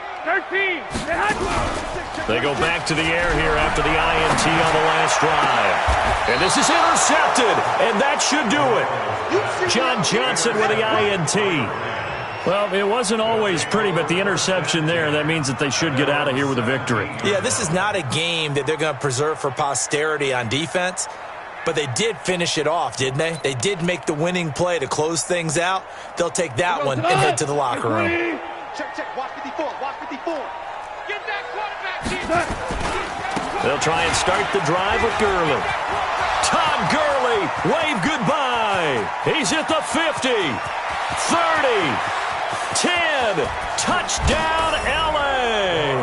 They go back to the air here after the INT on the last drive. And this is intercepted, and that should do it. John Johnson with the INT. Well, it wasn't always pretty, but the interception there, that means that they should get out of here with a victory. Yeah, this is not a game that they're going to preserve for posterity on defense, but they did finish it off, didn't they? They did make the winning play to close things out. They'll take that one and head to the locker room. Check, watch 54, watch 54. Get that quarterback, defense. They'll try and start the drive with Gurley. Todd Gurley, wave goodbye. He's at the 50, 30, 10, touchdown L.A.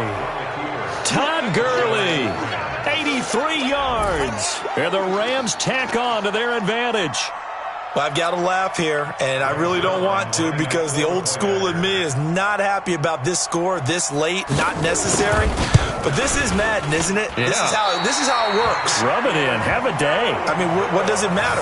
Todd Gurley, 83 yards. And the Rams tack on to their advantage. Well, I've got to laugh here, and I really don't want to because the old school in me is not happy about this score this late, not necessary. But this is Madden, isn't it? Yeah. This is how it works. Rub it in. Have a day. I mean, what does it matter?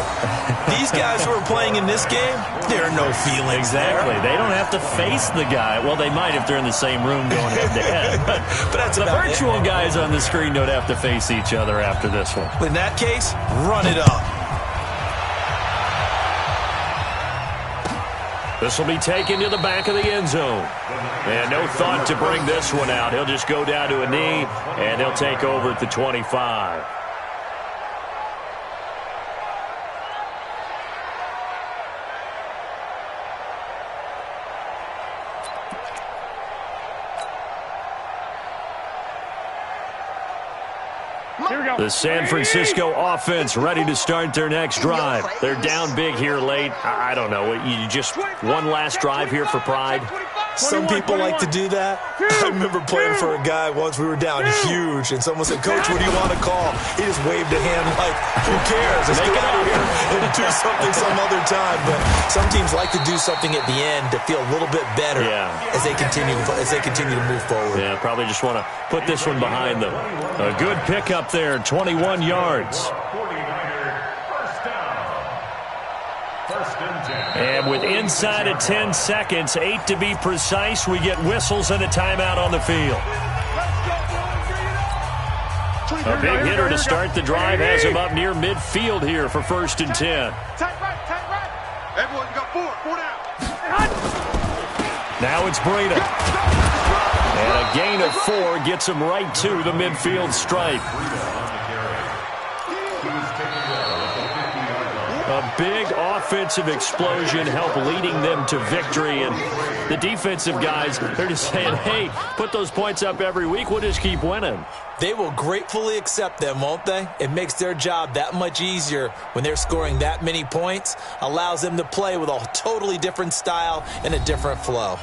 These guys who are playing in this game, there are no feelings Exactly. there. They don't have to face the guy. Well, they might if they're in the same room going head-to-head. But that's the about virtual guys on the screen don't have to face each other after this one. In that case, run it up. This will be taken to the back of the end zone. And no thought to bring this one out. He'll just go down to a knee, and they'll take over at the 25. The San Francisco offense ready to start their next drive. They're down big here late. I don't know. You just one last drive here for pride? Some people like to do that. I remember playing for a guy once. We were down huge, and someone said, "Coach, what do you want to call?" He just waved a hand like, "Who cares? Let's get out of here and do something some other time." But some teams like to do something at the end to feel a little bit better as they continue to move forward. Yeah, probably just want to put this one behind them. A good pickup there, 21 yards. And with inside of 10 seconds, 8 to be precise, we get whistles and a timeout on the field. A big hitter to start the drive has him up near midfield here for 1st and 10. Tight right. Everyone, you got 4 down. Now it's Breda. And a gain of 4 gets him right to the midfield stripe. A big offensive explosion helped leading them to victory. And the defensive guys, they're just saying, hey, put those points up every week. We'll just keep winning. They will gratefully accept them, won't they? It makes their job that much easier when they're scoring that many points. Allows them to play with a totally different style and a different flow.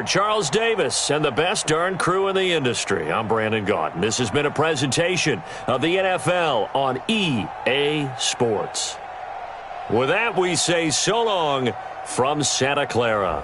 Charles Davis and the best darn crew in the industry. I'm Brandon Gaudin. This has been a presentation of the NFL on EA Sports. With that, we say so long from Santa Clara.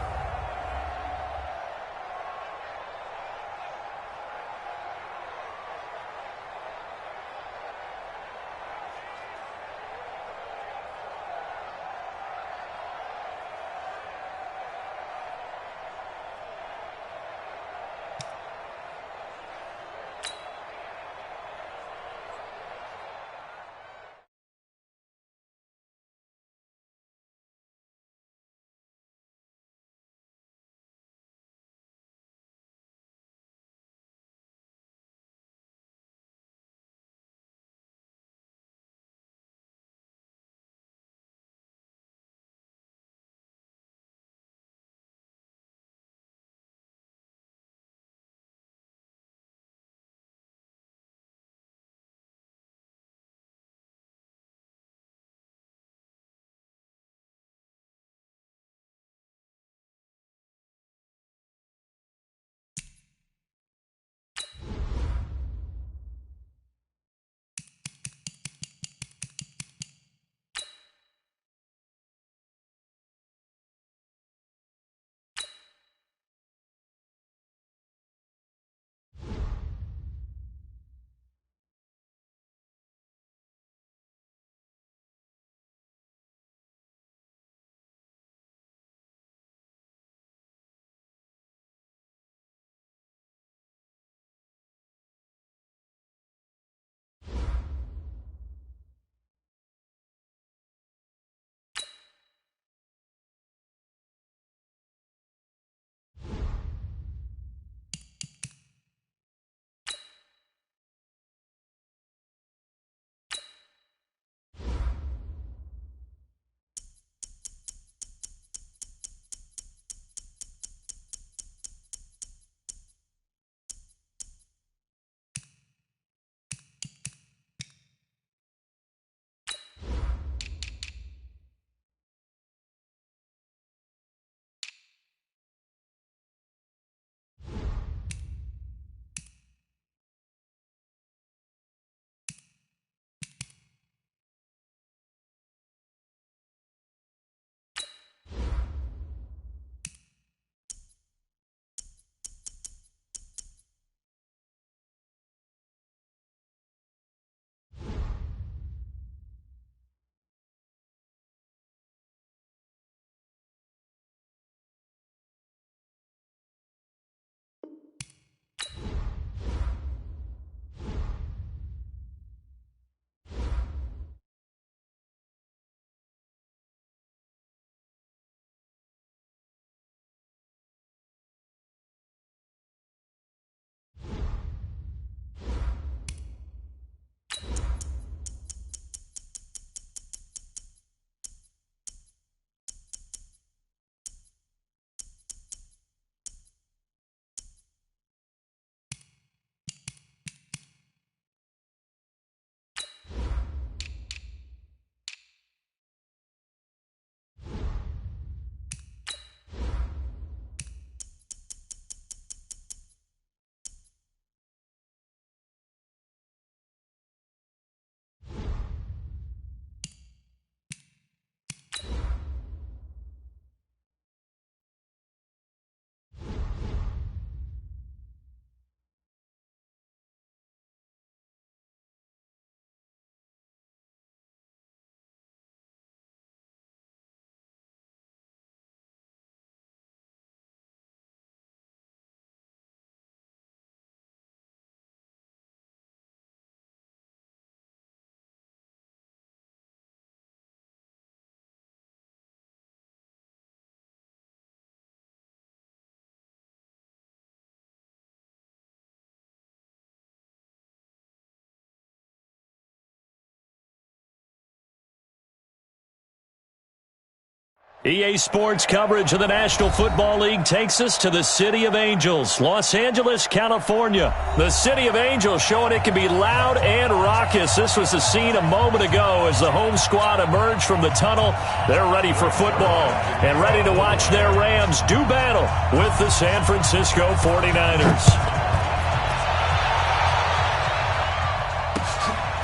EA Sports coverage of the National Football League takes us to the City of Angels, Los Angeles, California. The City of Angels showing it can be loud and raucous. This was the scene a moment ago as the home squad emerged from the tunnel. They're ready for football and ready to watch their Rams do battle with the San Francisco 49ers.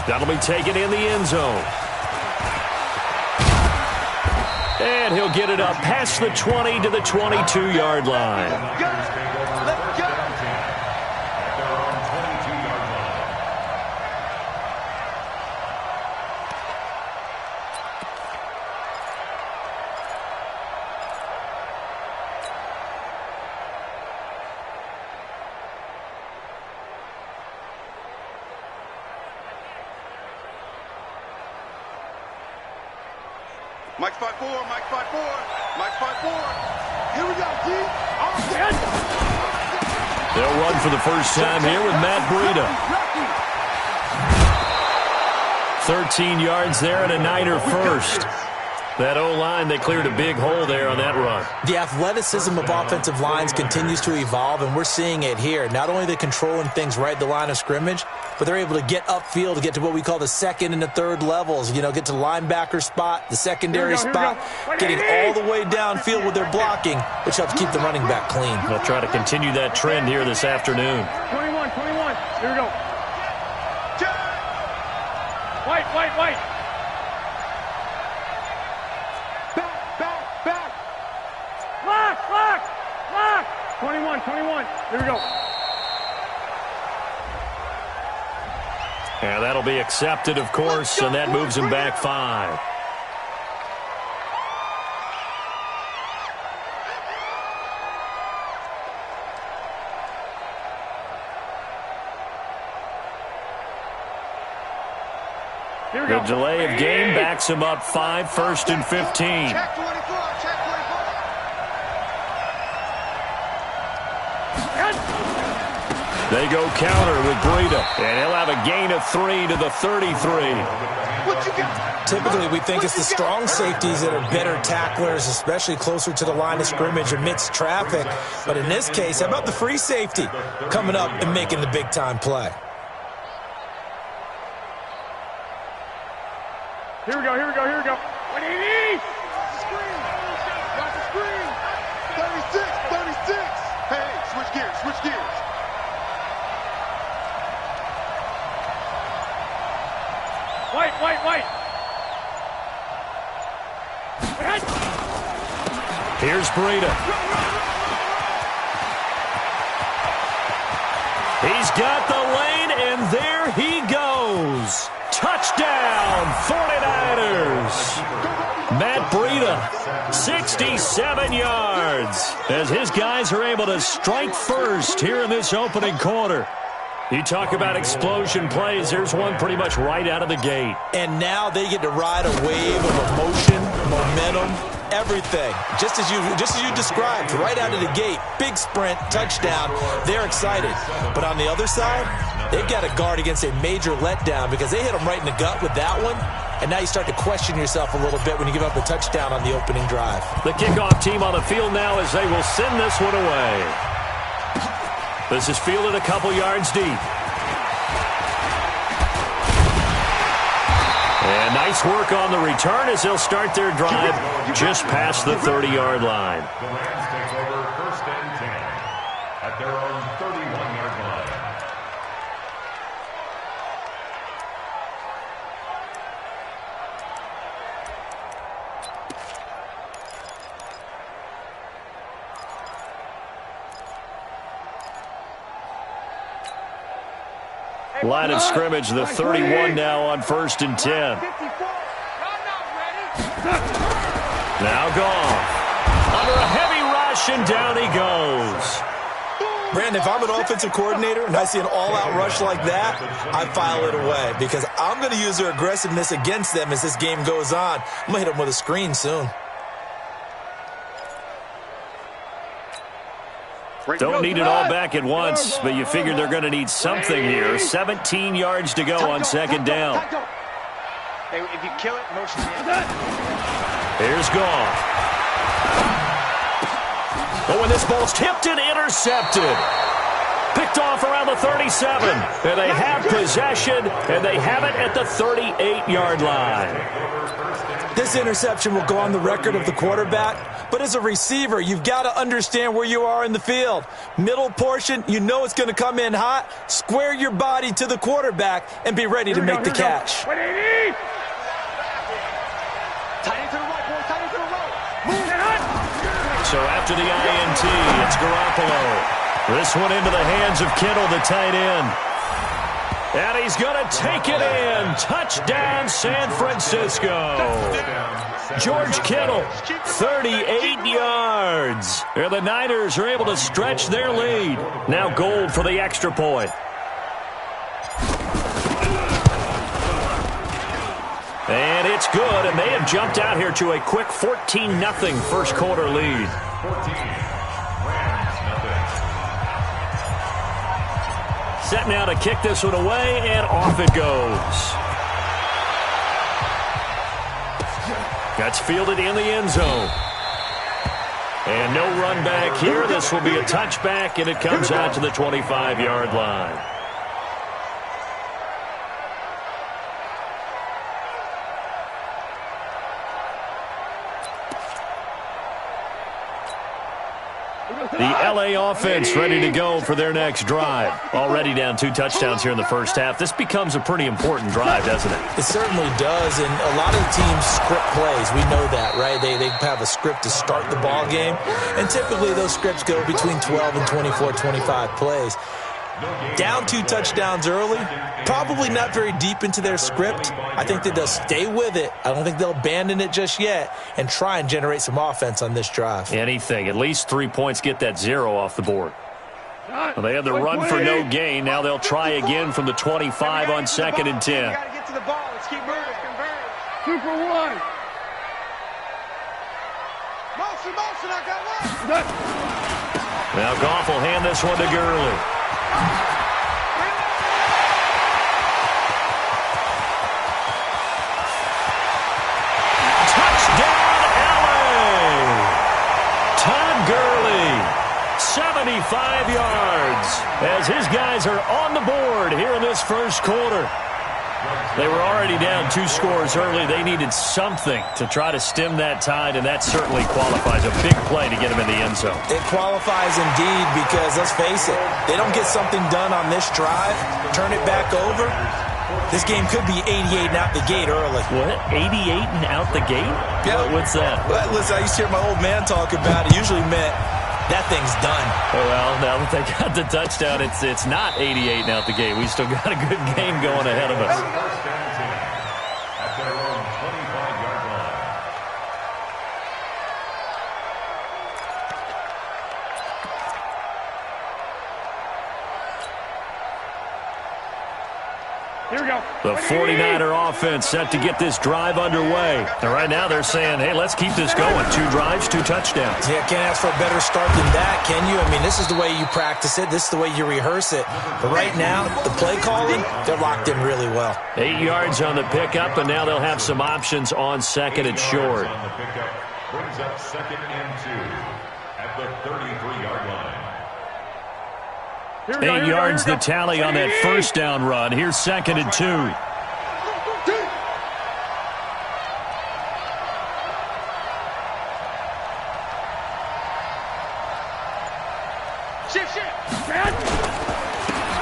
That'll be taken in the end zone. And he'll get it up past the 20 to the 22-yard line. Let's go. Mike 5-4, Mike 5-4, Mike 5-4. Here we go, G. They'll run for the first time here with Matt Breida. 13 yards there and a Niner first. That O-line, they cleared a big hole there on that run. The athleticism of offensive lines continues to evolve, and we're seeing it here. Not only are they controlling things right at the line of scrimmage, but they're able to get upfield to get to what we call the second and the third levels. You know, get to the linebacker spot, the secondary spot, getting all the way downfield with their blocking, which helps keep the running back clean. They'll try to continue that trend here this afternoon. 21. Here we go. White. Lock. 21. Here we go. And that'll be accepted, of course, and that moves him back 5. The delay of game backs him up 5, 1st and 15. Check 24, check 24. They go counter with Breida, and he'll have a gain of 3 to the 33. What you got? Typically, we think it's the strong safeties that are better tacklers, especially closer to the line of scrimmage amidst traffic. But in this case, how about the free safety coming up and making the big-time play? Here we go. What do you need? Screen. Watch the screen. 36. Hey, switch gears. White. Here's Breida. He's got the lane, and there he goes. Touchdown, 49ers. Matt Breida, 67 yards, as his guys are able to strike first here in this opening quarter. You talk about explosion plays. There's one pretty much right out of the gate. And now they get to ride a wave of emotion, momentum, everything. Just as you described, right out of the gate, big sprint, touchdown. They're excited. But on the other side, they've got to guard against a major letdown because they hit them right in the gut with that one. And now you start to question yourself a little bit when you give up a touchdown on the opening drive. The kickoff team on the field now as they will send this one away. This is fielded a couple yards deep. And nice work on the return as they'll start their drive just past the 30-yard line. The Rams take over 1st and 10 at their own 31-yard line. Line of scrimmage, the 31 now on 1st and 10. 54. Now gone. Under a heavy rush, and down he goes. Brandon, if I'm an offensive coordinator and I see an all-out rush like that, I file it away because I'm going to use their aggressiveness against them as this game goes on. I'm going to hit them with a screen soon. Don't need it all back at once, but you figure they're going to need something here. 17 yards to go on 2nd down. Hey, if you kill it, motion. Here's Goff. Oh, and this ball's tipped and intercepted. Picked off around the 37. And they have possession, and they have it at the 38-yard line. This interception will go on the record of the quarterback, but as a receiver, you've got to understand where you are in the field. Middle portion, you know it's going to come in hot. Square your body to the quarterback and be ready to make the catch. Tight end to the right, boys. Tight end to the right. Move it. So after the INT, it's Garoppolo. This one into the hands of Kittle, the tight end. And he's going to take it in. Touchdown, San Francisco. George Kittle, 38 yards. And the Niners are able to stretch their lead. Now Gold for the extra point. And it's good, and they have jumped out here to a quick 14-0 first quarter lead. 14. Set now to kick this one away, and off it goes. That's fielded in the end zone. And no run back here. This will be a touchback, and it comes out to the 25-yard line. The LA offense ready to go for their next drive. Already down 2 touchdowns here in the first half. This becomes a pretty important drive, doesn't it? It certainly does, and a lot of the teams script plays. We know that, right? They have a script to start the ball game, and typically those scripts go between 12 and 24, 25 plays. Down 2 touchdowns early, probably not very deep into their script. I think that they'll stay with it. I don't think they'll abandon it just yet and try and generate some offense on this drive. Anything. At least 3 points get that 0 off the board. Well, they had the run for no gain. Now they'll try again from the 25 on 2nd and 10. We got to get to the ball. Let's keep moving. 2 for 1. Motion, I got one. Now Goff will hand this one to Gurley. Todd Gurley, 75 yards, as his guys are on the board here in this first quarter. They were already down 2 scores early. They needed something to try to stem that tide, and that certainly qualifies. A big play to get him in the end zone. It qualifies indeed because, let's face it, they don't get something done on this drive, turn it back over, this game could be 88 and out the gate early. What? 88 and out the gate? Yeah. What's that? Well, listen, I used to hear my old man talk about it. Usually meant that thing's done. Well, now that they got the touchdown, it's not 88 and out the gate. We still got a good game going ahead of us. First down 10 at their own 25-yard line. Here we go. The 49er offense set to get this drive underway. And right now they're saying, hey, let's keep this going. 2 drives, 2 touchdowns. Yeah, can't ask for a better start than that, can you? I mean, this is the way you practice it. This is the way you rehearse it. But right now, the play calling, they're locked in really well. 8 yards on the pickup, and now they'll have some options on 2nd and short. On the pickup brings up 2nd and 2 at the 33-yard line. 8 yards the tally on that first down run. Here's 2nd and 2.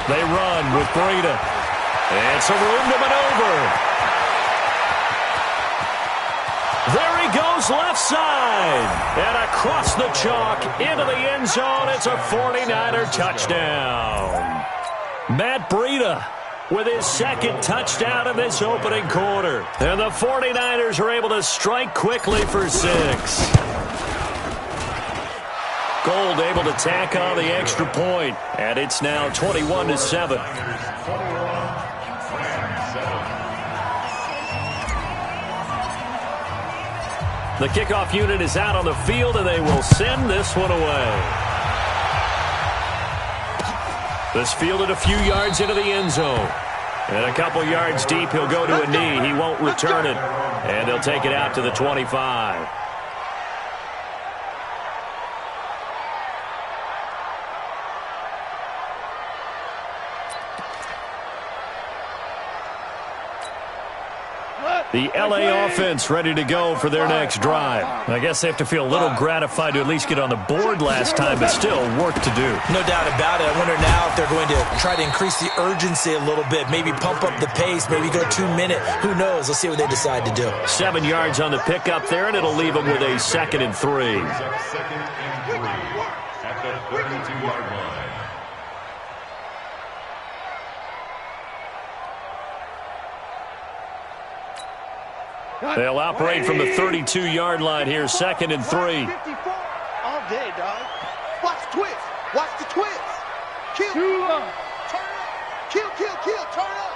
They run with Breida. It's a room to maneuver. There he goes left side. And across the chalk into the end zone. It's a 49er touchdown. Matt Breida with his 2nd touchdown in this opening quarter. And the 49ers are able to strike quickly for 6. Gold able to tack on the extra point. And it's now 21-7. The kickoff unit is out on the field, and they will send this one away. This fielded a few yards into the end zone. And a couple yards deep, he'll go to a knee. He won't return it. And they'll take it out to the 25. The LA offense ready to go for their next drive. I guess they have to feel a little gratified to at least get on the board last time, but still work to do. No doubt about it. I wonder now if they're going to try to increase the urgency a little bit, maybe pump up the pace, maybe go 2-minute. Who knows? Let's see what they decide to do. 7 yards on the pickup there, and it'll leave them with a 2nd and 3. 2nd and 3 at the 32-yard line. They'll operate from the 32-yard line here, 2nd and 3. 54 all day, dog. Watch the twist. Watch the twist. Kill. Turn up. Kill. Turn up.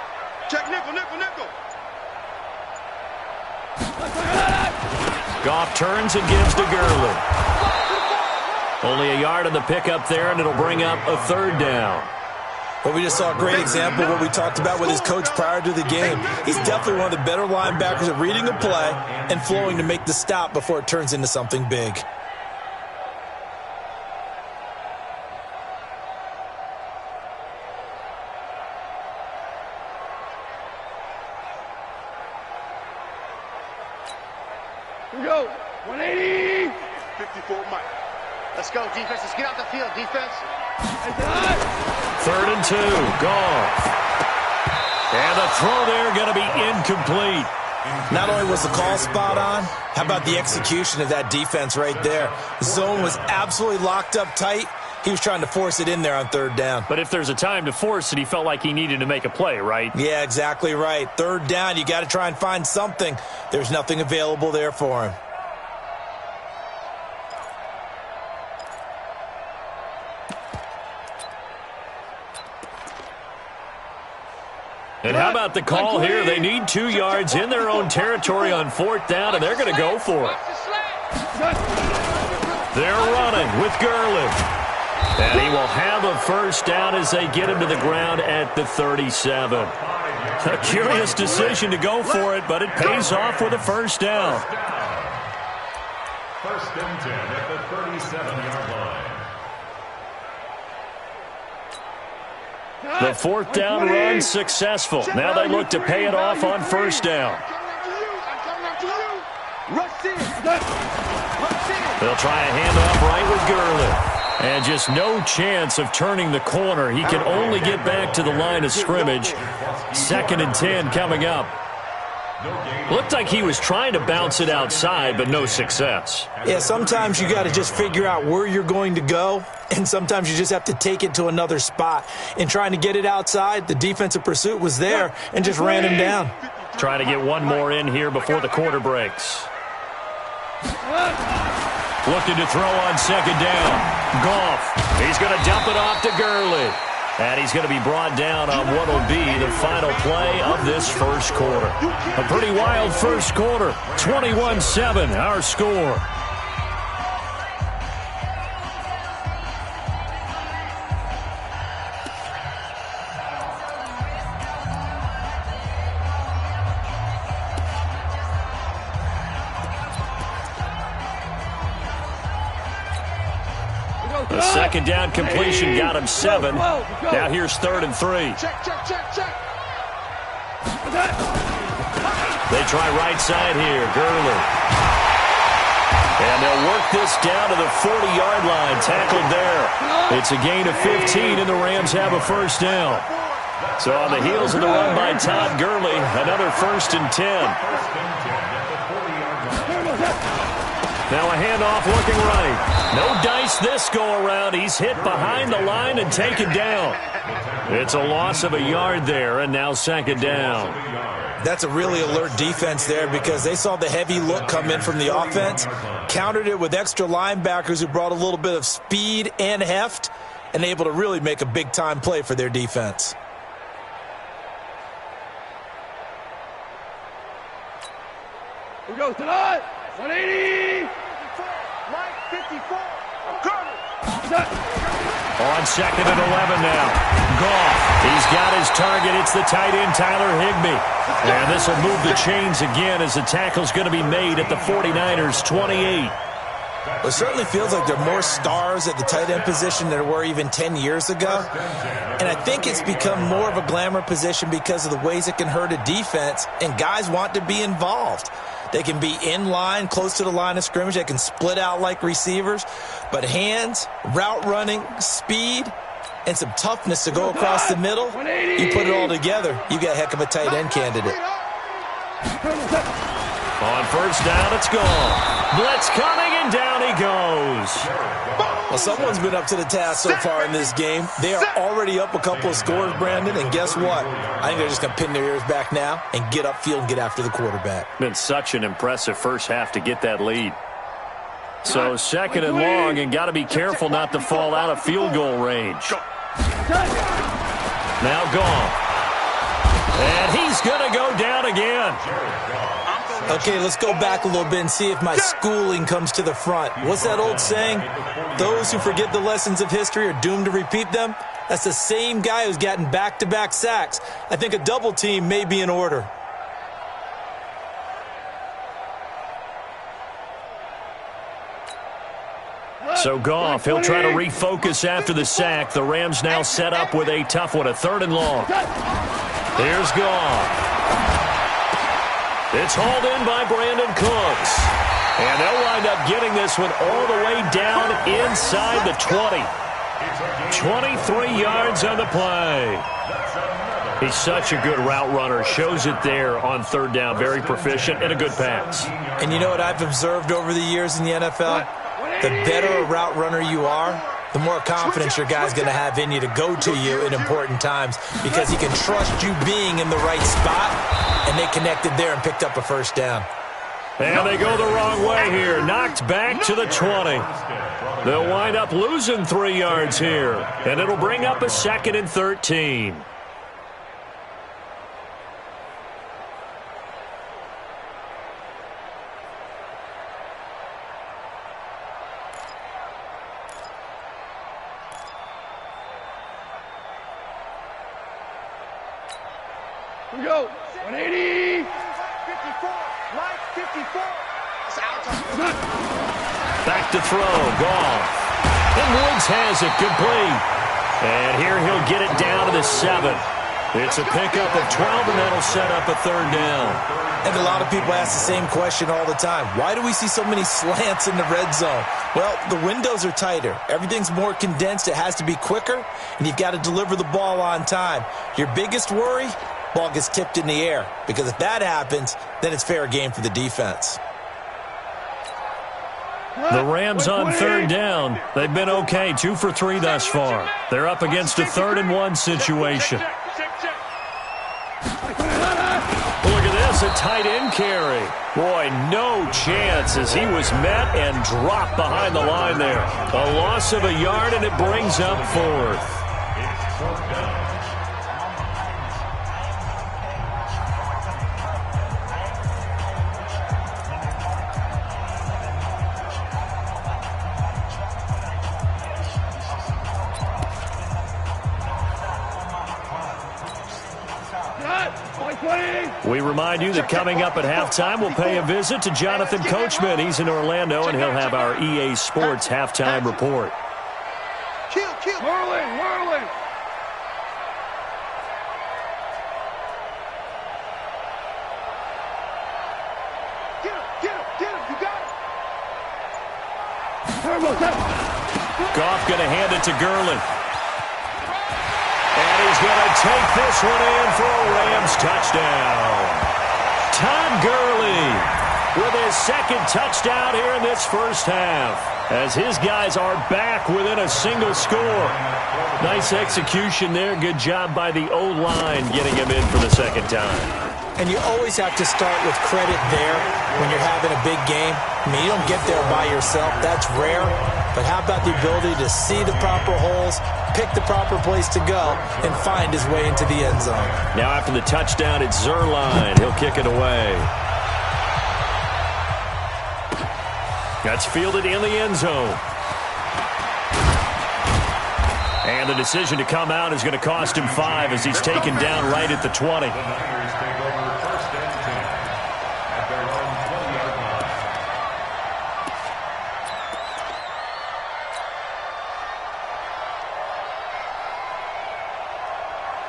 Check nickel. Goff turns and gives to Gurley. Only a yard on the pickup there, and it'll bring up a 3rd down. Well, we just saw a great example of what we talked about with his coach prior to the game. He's definitely one of the better linebackers at reading a play and flowing to make the stop before it turns into something big. Here we go. 180. 54, Mike. Let's go, defense. Let's get out the field, defense. 3rd and 2. Goff. And the throw there going to be incomplete. Not only was the call spot on, how about the execution of that defense right there? The zone was absolutely locked up tight. He was trying to force it in there on 3rd down. But if there's a time to force it, he felt like he needed to make a play, right? Yeah, exactly right. 3rd down, you got to try and find something. There's nothing available there for him. And how about the call here? They need 2 yards in their own territory on 4th down, and they're going to go for it. They're running with Gurley. And he will have a 1st down as they get him to the ground at the 37. A curious decision to go for it, but it pays off with a 1st down. 1st and 10 at the 37-yard line. The 4th down run successful. Now they look to pay it off on 1st down. They'll try a handoff right with Gurley. And just no chance of turning the corner. He can only get back to the line of scrimmage. 2nd and 10 coming up. Looked like he was trying to bounce it outside, but no success. Yeah, sometimes you got to just figure out where you're going to go, and sometimes you just have to take it to another spot. In trying to get it outside, the defensive pursuit was there and just ran him down. Trying to get one more in here before the quarter breaks. Looking to throw on 2nd down. Goff. He's going to dump it off to Gurley. And he's going to be brought down on what will be the final play of this 1st quarter. A pretty wild 1st quarter. 21-7, our score. The 2nd down completion got him 7. Now here's 3rd and 3. Check. They try right side here. Gurley. And they'll work this down to the 40-yard line. Tackled there. It's a gain of 15, and the Rams have a 1st down. So on the heels of the run by Todd Gurley, another 1st and 10. Now a handoff looking right. No dice this go-around. He's hit behind the line and taken down. It's a loss of a yard there, and now 2nd down. That's a really alert defense there because they saw the heavy look come in from the offense, countered it with extra linebackers who brought a little bit of speed and heft, and able to really make a big-time play for their defense. Here we go, tonight. 180. Mike, 54. On 2nd and 11 now. Goff. He's got his target. It's the tight end, Tyler Higbee. And this will move the chains again as the tackle's going to be made at the 49ers' 28. It certainly feels like there are more stars at the tight end position than there were even 10 years ago. And I think it's become more of a glamour position because of the ways it can hurt a defense, and guys want to be involved. They can be in line, close to the line of scrimmage. They can split out like receivers. But hands, route running, speed, and some toughness to go across the middle, you put it all together, you got a heck of a tight end candidate. On first down, it's gone. Blitz coming, and down he goes. Well, someone's been up to the task so far in this game. They are already up a couple of scores, Brandon, and guess what? I think they're just going to pin their ears back now and get upfield and get after the quarterback. Been such an impressive first half to get that lead. So second and long, and got to be careful not to fall out of field goal range. Now gone. And he's going to go down again. Okay, let's go back a little bit and see if my schooling comes to the front. What's that old saying? Those who forget the lessons of history are doomed to repeat them. That's the same guy who's gotten back-to-back sacks. I think a double team may be in order. So Goff, he'll try to refocus after the sack. The Rams now set up with a tough one, a third and long. Here's Goff. It's hauled in by Brandon Cooks. And they'll wind up getting this one all the way down inside the 20. 23 yards on the play. He's such a good route runner. Shows it there on third down. Very proficient and a good pass. And you know what I've observed over the years in the NFL? The better a route runner you are, the more confidence your guy's going to have in you to go to you in important times because he can trust you being in the right spot, and they connected there and picked up a first down. And they go the wrong way here. Knocked back to the 20. They'll wind up losing 3 yards here, and it'll bring up a 2nd and 13. Here we go. 180. 54. Mike, 54. It's out. Back to throw. Goff. And Woods has it complete. And here he'll get it down to the 7. It's a pickup of 12, and that'll set up a third down. And a lot of people ask the same question all the time. Why do we see so many slants in the red zone? Well, the windows are tighter. Everything's more condensed. It has to be quicker, and you've got to deliver the ball on time. Your biggest worry? Ball gets tipped in the air, because if that happens, then it's fair game for the defense. The Rams on third down. They've been okay, 2 for 3 thus far. They're up against a 3rd and 1 situation. Look at this, a tight end carry. Boy, no chance as he was met and dropped behind the line there. A loss of a yard, and it brings up 4th. We remind you that coming up at halftime, we'll pay a visit to Jonathan Coachman. He's in Orlando, and he'll have our EA Sports halftime report. Kill. Whirling. Get him. You got it. Goff going to hand it to Gurley. And he's going to take this one in for a Rams touchdown. Todd Gurley with his 2nd touchdown here in this first half, as his guys are back within a single score. Nice execution there. Good job by the O-line getting him in for the 2nd time. And you always have to start with credit there when you're having a big game. I mean, you don't get there by yourself. That's rare. But how about the ability to see the proper holes, pick the proper place to go, and find his way into the end zone? Now after the touchdown, it's Zerline. He'll kick it away. That's fielded in the end zone. And the decision to come out is going to cost him 5 as he's taken down right at the 20.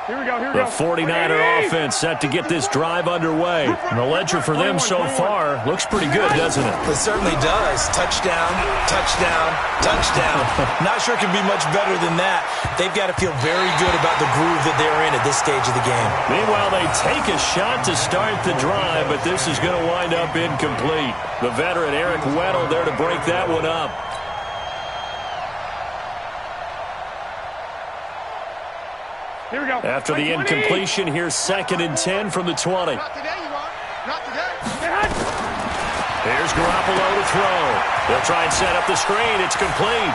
The 49er offense set to get this drive underway. And the ledger for them so far looks pretty good, doesn't it? It certainly does. Touchdown, touchdown, touchdown. Not sure it can be much better than that. They've got to feel very good about the groove that they're in at this stage of the game. Meanwhile, they take a shot to start the drive, but this is going to wind up incomplete. The veteran Eric Weddle there to break that one up. Here we go. After the incompletion, here's 2nd and 10 from the 20. Not today, you are. Not today. Here's Garoppolo to throw. They'll try and set up the screen. It's complete.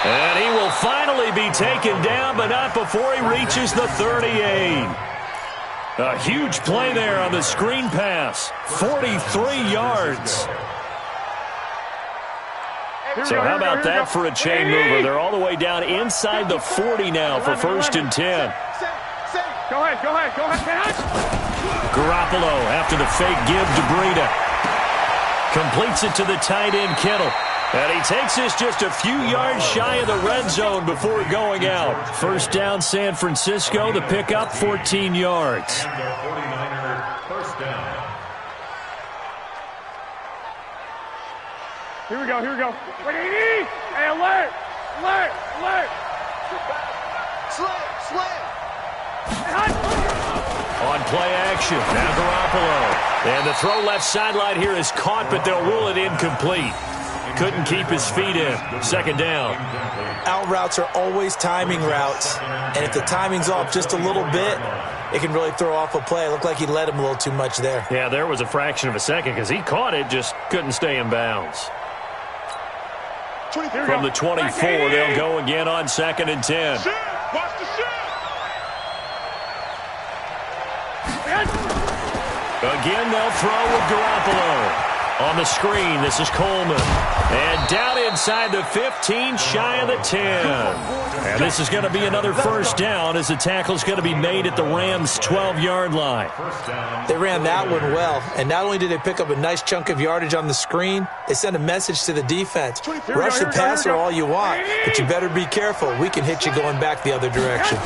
And he will finally be taken down, but not before he reaches the 38. A huge play there on the screen pass. 43 yards. So how about that for a chain mover? They're all the way down inside the 40 now for 1st and 10. Go ahead. Garoppolo after the fake give to Breida. Completes it to the tight end Kittle. And he takes this just a few yards shy of the red zone before going out. 1st down San Francisco. The pickup 14 yards. And the 49er 1st down. Here we go. Hey, alert. Slam. On play action, now Garoppolo. And the throw left sideline here is caught, but they'll rule it incomplete. Couldn't keep his feet in. 2nd down. Out routes are always timing routes, and if the timing's off just a little bit, it can really throw off a play. It looked like he led him a little too much there. Yeah, there was a fraction of a second because he caught it, just couldn't stay in bounds. From the 24, they'll go again on 2nd and 10. Watch the shot. Again, they'll throw with Garoppolo. On the screen, this is Coleman. And down inside the 15, shy of the 10. And this is going to be another 1st down as the tackle's going to be made at the Rams' 12-yard line. They ran that one well, and not only did they pick up a nice chunk of yardage on the screen, they sent a message to the defense. Rush the passer all you want, but you better be careful. We can hit you going back the other direction.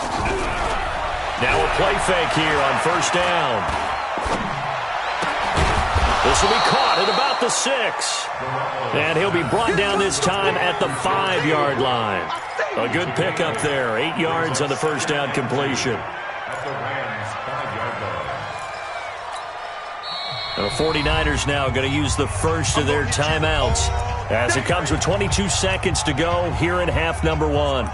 Now a play fake here on 1st down. This will be caught at about the 6. And he'll be brought down this time at the 5-yard line. A good pickup there. 8 yards on the 1st down completion. At the Rams' 5-yard line. The 49ers now going to use the first of their timeouts as it comes with 22 seconds to go here in half number 1.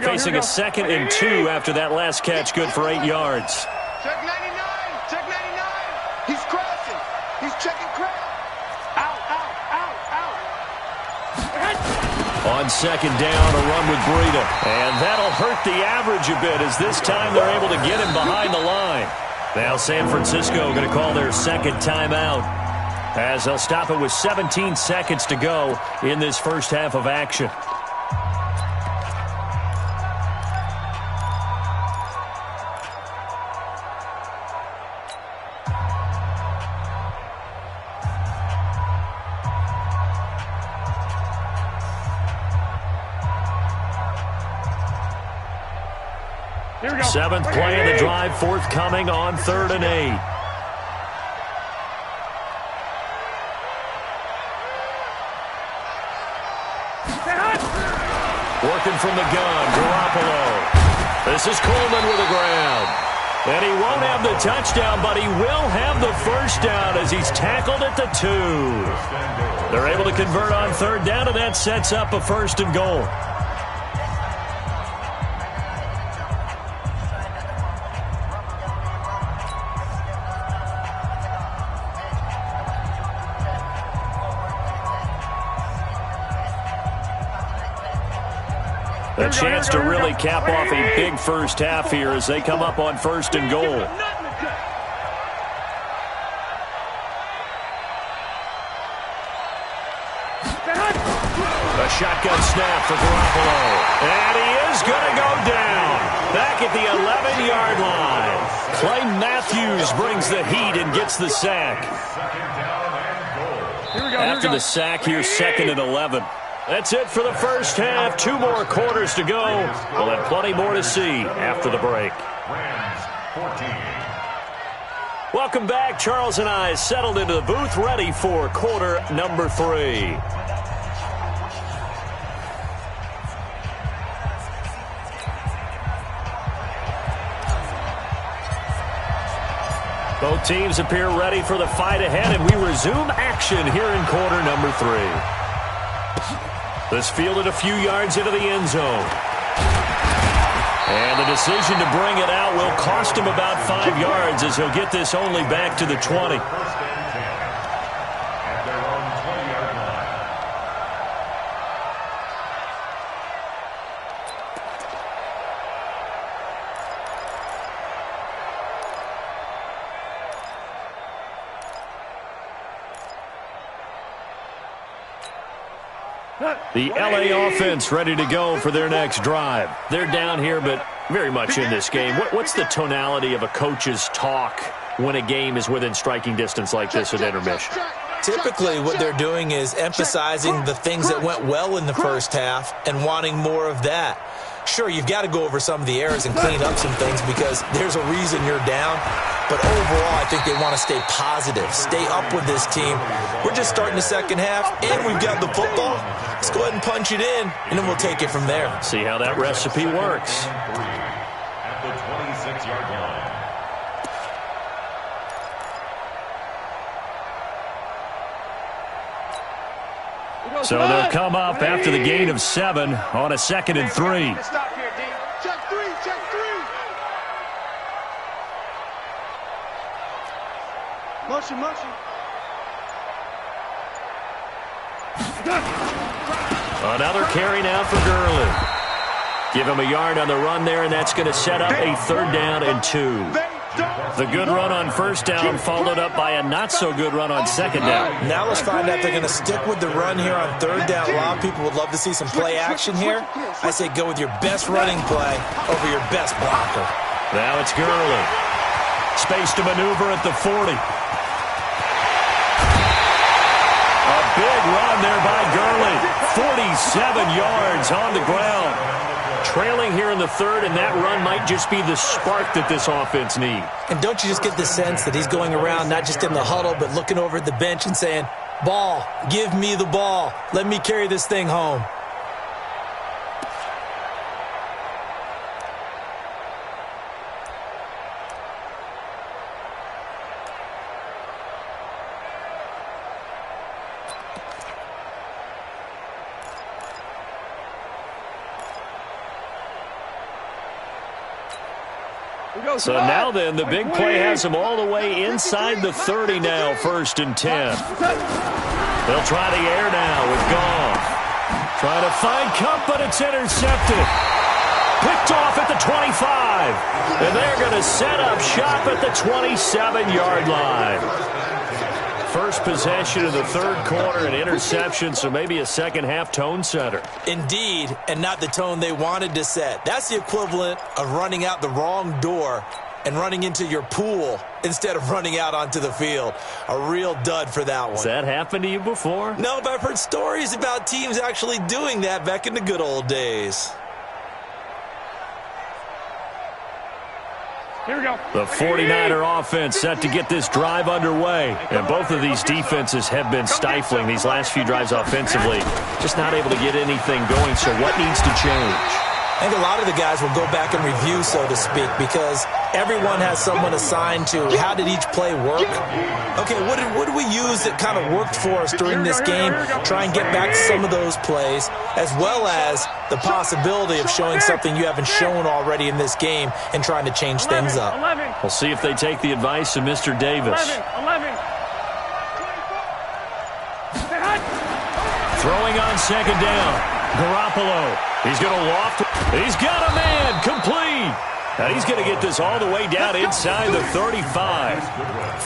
Facing a 2nd and 2 after that last catch, good for 8 yards. Check 99. He's crashing. He's checking crash. Out. On 2nd down, a run with Breida. And that'll hurt the average a bit as this time they're able to get him behind the line. Now San Francisco going to call their 2nd timeout as they'll stop it with 17 seconds to go in this first half of action. Seventh play of the drive forthcoming on 3rd and 8. Working from the gun, Garoppolo. This is Coleman with the ground. And he won't have the touchdown, but he will have the 1st down as he's tackled at the 2. They're able to convert on 3rd down, and that sets up a 1st and goal. A chance to really cap off a big first half here as they come up on 1st and goal. A shotgun snap for Garoppolo. And he is going to go down. Back at the 11-yard line. Clay Matthews brings the heat and gets the sack. After the sack, here's 2nd and 11. That's it for the first half. 2 more quarters to go. We'll have plenty more to see after the break. Welcome back. Charles and I settled into the booth, ready for quarter number 3. Both teams appear ready for the fight ahead, and we resume action here in quarter number 3. This fielded a few yards into the end zone. And the decision to bring it out will cost him about 5 yards as he'll get this only back to the 20. The LA offense ready to go for their next drive. They're down here, but very much in this game. What's the tonality of a coach's talk when a game is within striking distance like this at intermission? Typically, what they're doing is emphasizing the things that went well in the first half and wanting more of that. Sure, you've got to go over some of the errors and clean up some things because there's a reason you're down. But overall, I think they want to stay positive, stay up with this team. We're just starting the second half, and we've got the football. Let's go ahead and punch it in, and then we'll take it from there. See how that recipe works. At the 26-yard line. So they'll come up after the gain of 7 on a 2nd and 3. Stop here, D. Check 3, check 3. Motion, motion. Another carry now for Gurley. Give him a yard on the run there, and that's going to set up a 3rd down and 2. The good run on 1st down followed up by a not-so-good run on 2nd down. Now let's find out if they're going to stick with the run here on 3rd down. A lot of people would love to see some play action here. I say go with your best running play over your best blocker. Now it's Gurley. Space to maneuver at the 40. A big run there by Gurley. 47 yards on the ground. Trailing here in the 3rd, and that run might just be the spark that this offense needs. And don't you just get the sense that he's going around not just in the huddle, but looking over at the bench and saying, ball, give me the ball. Let me carry this thing home. So now then, the big play has him all the way inside the 30 now, 1st and 10. They'll try the air now with Goff. Trying to find Cup, but it's intercepted. Picked off at the 25. And they're going to set up shop at the 27-yard line. First possession of the 3rd quarter, an interception, so maybe a second-half tone setter. Indeed, and not the tone they wanted to set. That's the equivalent of running out the wrong door and running into your pool instead of running out onto the field. A real dud for that one. Has that happened to you before? No, but I've heard stories about teams actually doing that back in the good old days. Here we go. The 49er offense set to get this drive underway. And both of these defenses have been stifling these last few drives offensively. Just not able to get anything going, so what needs to change? I think a lot of the guys will go back and review, so to speak, because everyone has someone assigned to how did each play work. Okay, what did we use that kind of worked for us during this game? Try and get back to some of those plays, as well as the possibility of showing something you haven't shown already in this game and trying to change things up. We'll see if they take the advice of Mr. Davis. 11. Throwing on 2nd down. Garoppolo He's going to loft. He's got a man. Complete. And he's going to get this all the way down inside the 35.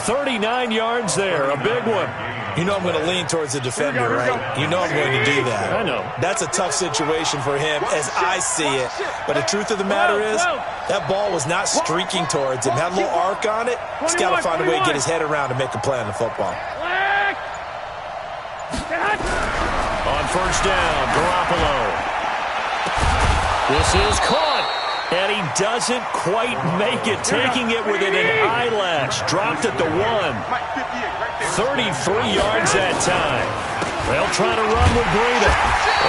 39 yards there. A big one. You know I'm going to lean towards the defender, right? You know I'm going to do that. I know. That's a tough situation for him as I see it. But the truth of the matter is, that ball was not streaking towards him. Had a little arc on it. He's got to find a way to get his head around and make a play on the football. On first down, Garoppolo. This is caught. And he doesn't quite make it, taking it within an eyelash. Dropped at the 1. 33 yards that time. They'll try to run with Breida.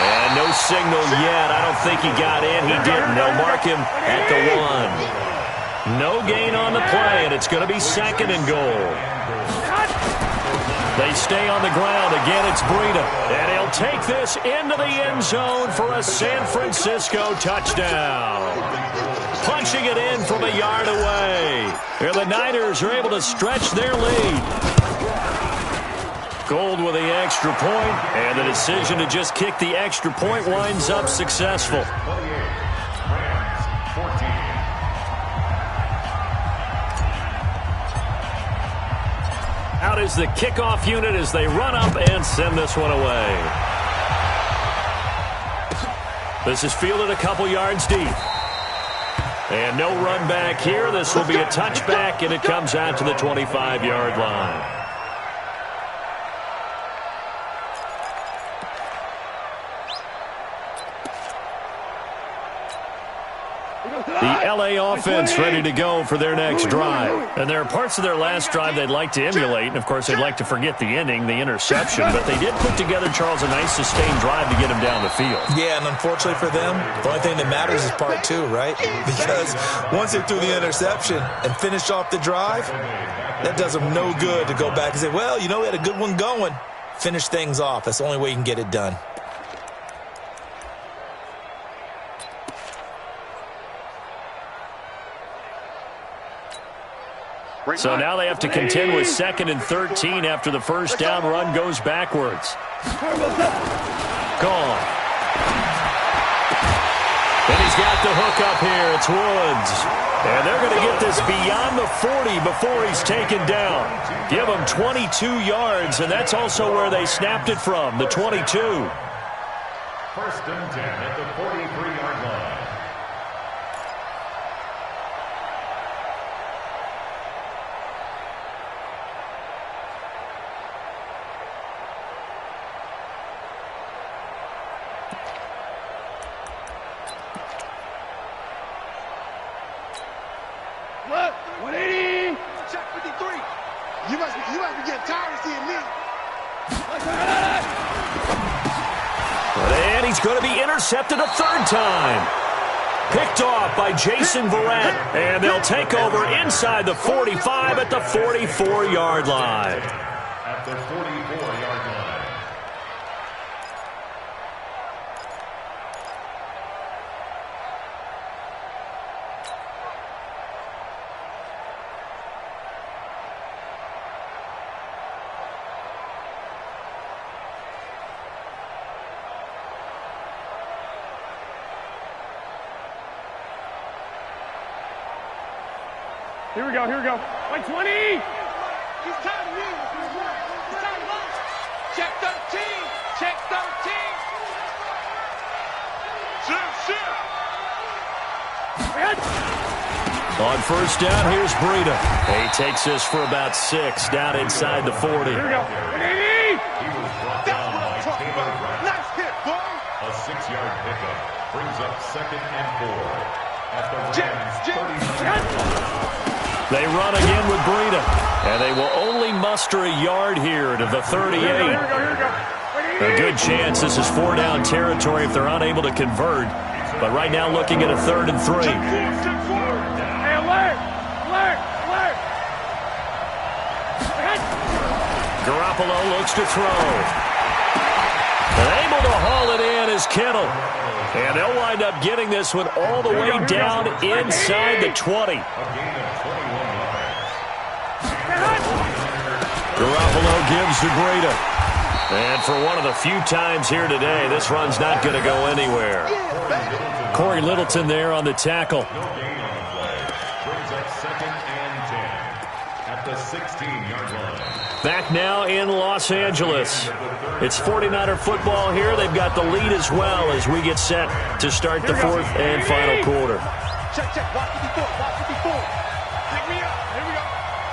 And no signal yet. I don't think he got in. He didn't. They'll mark him at the 1. No gain on the play, and it's going to be 2nd and goal. They stay on the ground. Again, it's Breida. And he'll take this into the end zone for a San Francisco touchdown. Punching it in from a yard away. Here the Niners are able to stretch their lead. Gold with the extra point, and the decision to just kick the extra point winds up successful. Out is the kickoff unit as they run up and send this one away. This is fielded a couple yards deep. And no run back here. This will be a touchback, and it comes out to the 25-yard line. The LA offense ready to go for their next drive. And there are parts of their last drive they'd like to emulate. And, of course, they'd like to forget the ending, the interception. But they did put together, Charles, a nice sustained drive to get him down the field. Yeah, and unfortunately for them, the only thing that matters is part 2, right? Because once they threw the interception and finished off the drive, that does them no good to go back and say, well, you know, we had a good one going. Finish things off. That's the only way you can get it done. So now they have to contend with 2nd and 13 after the first down run goes backwards. Gone. And he's got the hook up here. It's Woods. And they're going to get this beyond the 40 before he's taken down. Give him 22 yards, and that's also where they snapped it from, the 22. 1st and 10 at the 43-yard line. Look, 180. Check 53. You must be getting tired of seeing me. And he's going to be intercepted a 3rd time. Picked off by Jason Verrett. And they'll take over inside the 45 at the 44-yard line. At the 44-yard line. Here we go, here we go. 120. He's tired of me. He's tired of us. Check 13. Check 13. On first down, here's Breida. He takes this for about 6 down inside the 40. Here we go. 180. He was brought down by Taylor Brown. Nice hit, boy. A 6-yard pickup brings up 2nd and 4 at the Rams' 30. They run again with Breida, and they will only muster a yard here to the 38. Here we go. A good chance this is 4-down territory if they're unable to convert. But right now looking at a 3rd and 3. Hey, alert! Garoppolo looks to throw. And able to haul it in is Kittle. And they'll wind up getting this one all the way down inside the 20. Garoppolo gives to Breida. And for one of the few times here today, this run's not going to go anywhere. Corey Littleton there on the tackle. No gain on the play. Brings up 2nd and 10 at the 16-yard line. Back now in Los Angeles. It's 49er football here. They've got the lead as well as we get set to start the fourth and final quarter. Check, check. Watch it before. Watch it before. Pick me up. Here we go.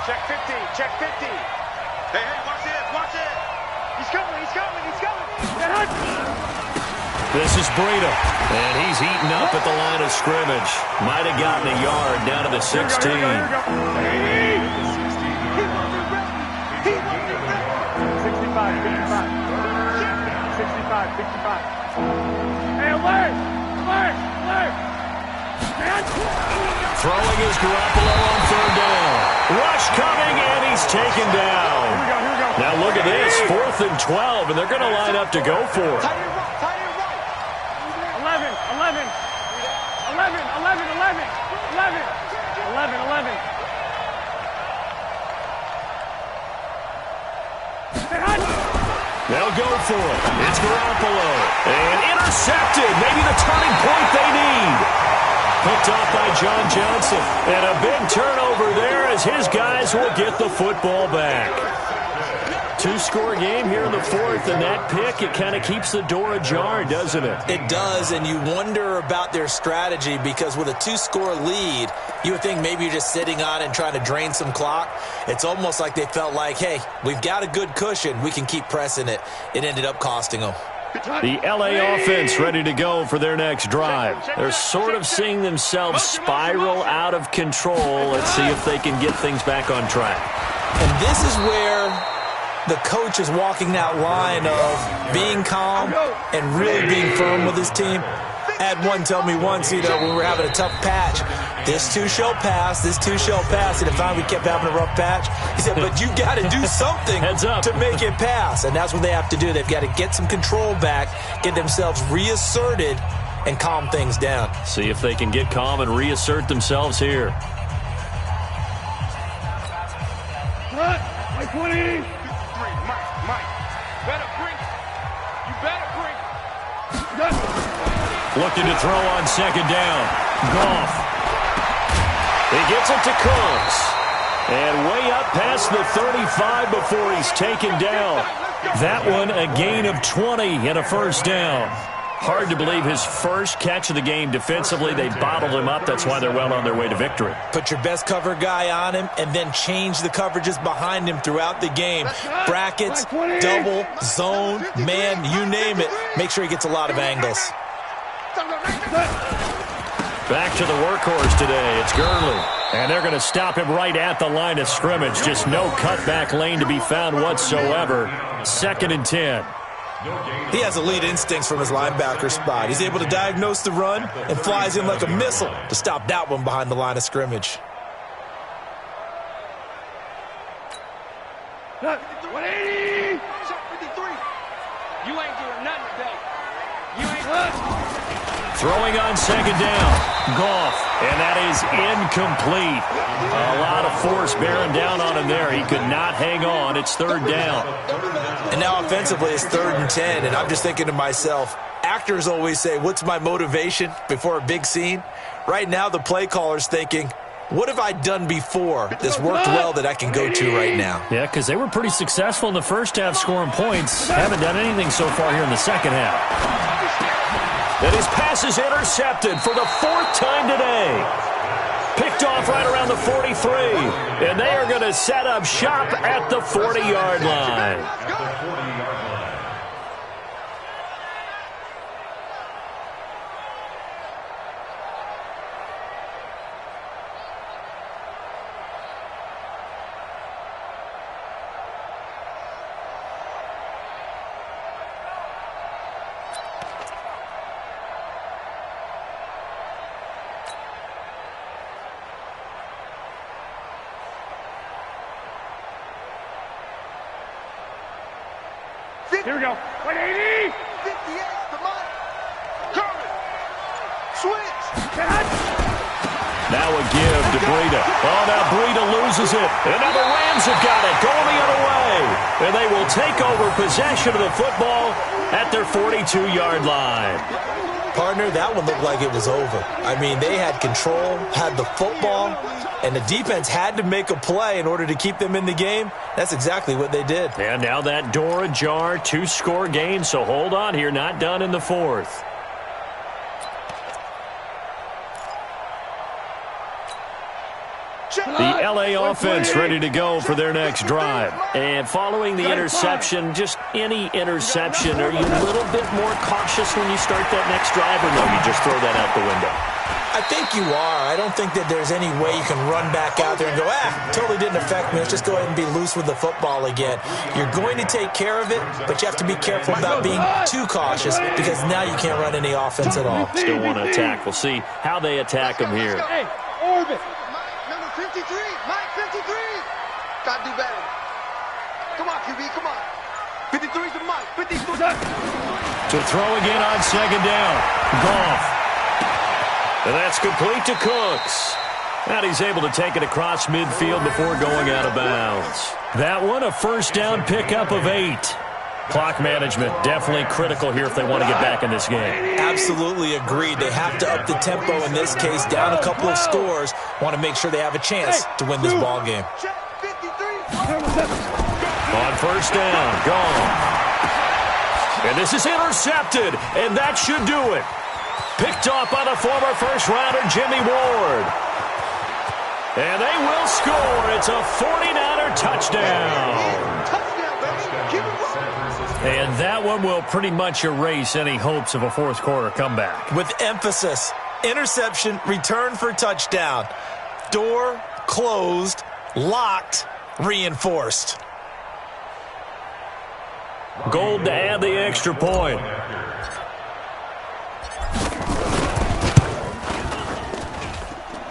Check 50. Check 50. Hey, watch this. Watch it. He's coming. He's coming. He's coming. This is Breida, and he's eaten up at the line of scrimmage. Might have gotten a yard down to the 16. 65, 65. Hey, alert! Alert! Alert! Throwing is Garoppolo on third down. Rush coming, and he's taken down. Here we go. Now look at this, 4th and 12, and they're going to line up to go for it. Tight end right. Tight end right. 11. They'll go for it. It's Garoppolo. And intercepted. Maybe the turning point they need. Picked off by John Johnson. And a big turnover there as his guys will get the football back. 2-score game here in the fourth, and that pick, it kind of keeps the door ajar, doesn't it? It does, and you wonder about their strategy because with a 2-score lead, you would think maybe you're just sitting on it and trying to drain some clock. It's almost like they felt like, hey, we've got a good cushion. We can keep pressing it. It ended up costing them. The LA offense ready to go for their next drive. They're sort of seeing themselves spiral out of control. Let's see if they can get things back on track. And this is where the coach is walking that line of being calm and really being firm with his team. I had one tell me once, when we were having a tough patch, this too shall pass, this too shall pass. And if we kept having a rough patch, he said, but you got to do something to make it pass. And that's what they have to do. They've got to get some control back, get themselves reasserted, and calm things down. See if they can get calm and reassert themselves here. Like 20. Mike. Better bring. You better bring. Looking to throw on second down. Goff. He gets it to Cooks. And way up past the 35 before he's taken down. That one a gain of 20 and a first down. Hard to believe his first catch of the game defensively. They bottled him up. That's why they're well on their way to victory. Put your best cover guy on him and then change the coverages behind him throughout the game. Brackets, double, zone, man, you name it. Make sure he gets a lot of angles. Back to the workhorse today. It's Gurley. And they're going to stop him right at the line of scrimmage. Just no cutback lane to be found whatsoever. 2nd and 10. He has elite instincts from his linebacker spot. He's able to diagnose the run and flies in like a missile to stop that one behind the line of scrimmage. 180. You ain't doing nothing today. You ain't. Throwing on second down. Goff. And that is incomplete. A lot of force bearing down on him there. He could not hang on. It's 3rd down. And now offensively it's 3rd and 10. And I'm just thinking to myself, actors always say, what's my motivation before a big scene? Right now the play caller's thinking, what have I done before this worked well that I can go to right now? Yeah, because they were pretty successful in the first half scoring points. Haven't done anything so far here in the second half. And his pass is intercepted for the 4th time today. Picked off right around the 43. And they are going to set up shop at the 40-yard line. Here we go. 180. 58, the money. Curry. Switch. Now a give to Breida. Oh, now Breida loses it. And now the Rams have got it, going the other way. And they will take over possession of the football at their 42-yard line. Partner, that one looked like it was over. I mean, they had control, had the football, and the defense had to make a play in order to keep them in the game. That's exactly what they did. And now that door ajar, 2-score game, so hold on here, not done in the fourth. The L.A. offense ready to go for their next drive. And following the interception, just any interception, are you a little bit more cautious when you start that next drive, or no, you just throw that out the window? I think you are. I don't think that there's any way you can run back out there and go, totally didn't affect me. Let's just go ahead and be loose with the football again. You're going to take care of it, but you have to be careful about being too cautious because now you can't run any offense at all. Still want to attack. We'll see how they attack them here. Hey, orbit. Number 53. Mike 53. Gotta do better. Come on, QB. Come on. 53's the Mike. 53's the... To throw again on second down. Goff. And that's complete to Cooks. And he's able to take it across midfield before going out of bounds. That one, a first down pickup of 8. Clock management definitely critical here if they want to get back in this game. Absolutely agreed. They have to up the tempo in this case, down a couple of scores. Want to make sure they have a chance to win this ball game. On first down, gone. And this is intercepted, and that should do it. Picked off by the former first-rounder Jimmy Ward. And they will score. It's a 49er touchdown. And that one will pretty much erase any hopes of a fourth-quarter comeback. With emphasis, interception, return for touchdown. Door closed, locked, reinforced. Gold to add the extra point.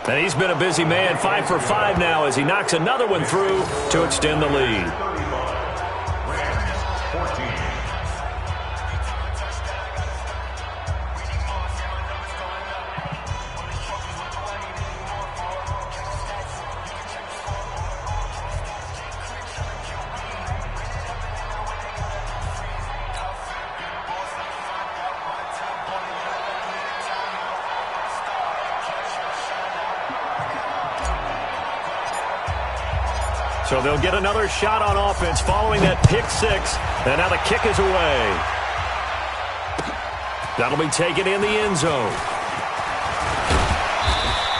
And he's been a busy man, 5 for 5 now as he knocks another one through to extend the lead. So they'll get another shot on offense following that pick 6. And now the kick is away. That'll be taken in the end zone.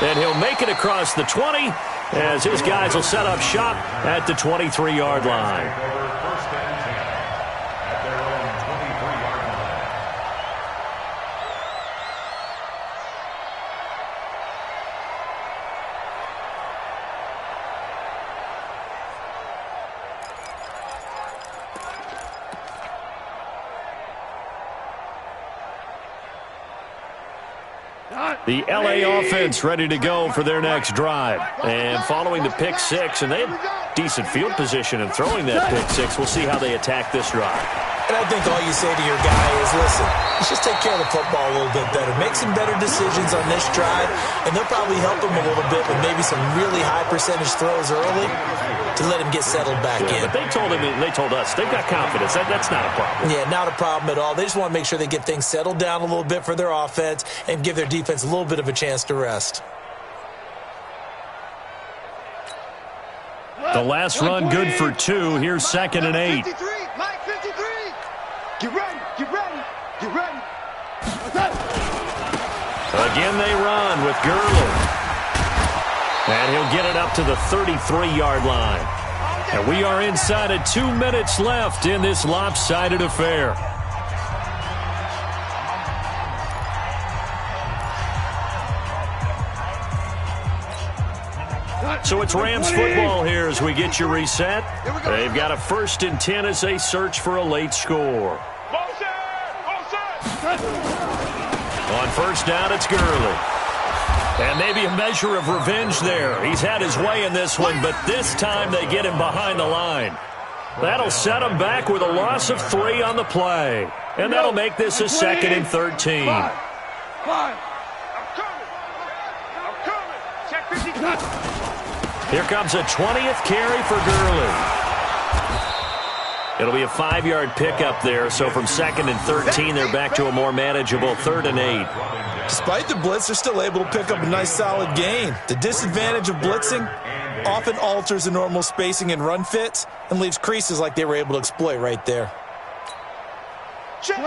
And he'll make it across the 20 as his guys will set up shop at the 23-yard line. The L.A. offense ready to go for their next drive. And following the pick 6, and they have decent field position in throwing that pick 6. We'll see how they attack this drive. And I think all you say to your guy is, listen, let's just take care of the football a little bit better. Make some better decisions on this drive, and they'll probably help him a little bit with maybe some really high percentage throws early to let him get settled back in. But they told us, they've got confidence. That's not a problem. Yeah, not a problem at all. They just want to make sure they get things settled down a little bit for their offense and give their defense a little bit of a chance to rest. The last run good for 2. Here's 2nd and 8. 53, Mike 53. Get ready, get ready, get ready. Again they run with Gurley. And he'll get it up to the 33-yard line. And we are inside of 2 minutes left in this lopsided affair. So it's Rams football here as we get you reset. They've got a 1st and 10 as they search for a late score. On first down, it's Gurley. And maybe a measure of revenge there. He's had his way in this one, but this time they get him behind the line. That'll set him back with a loss of 3 on the play. And that'll make this a 2nd and 13. Here comes a 20th carry for Gurley. It'll be a 5-yard pickup there, so from 2nd and 13, they're back to a more manageable 3rd and 8. Despite the blitz, they're still able to pick up a nice, solid gain. The disadvantage of blitzing often alters the normal spacing and run fits and leaves creases like they were able to exploit right there. Check.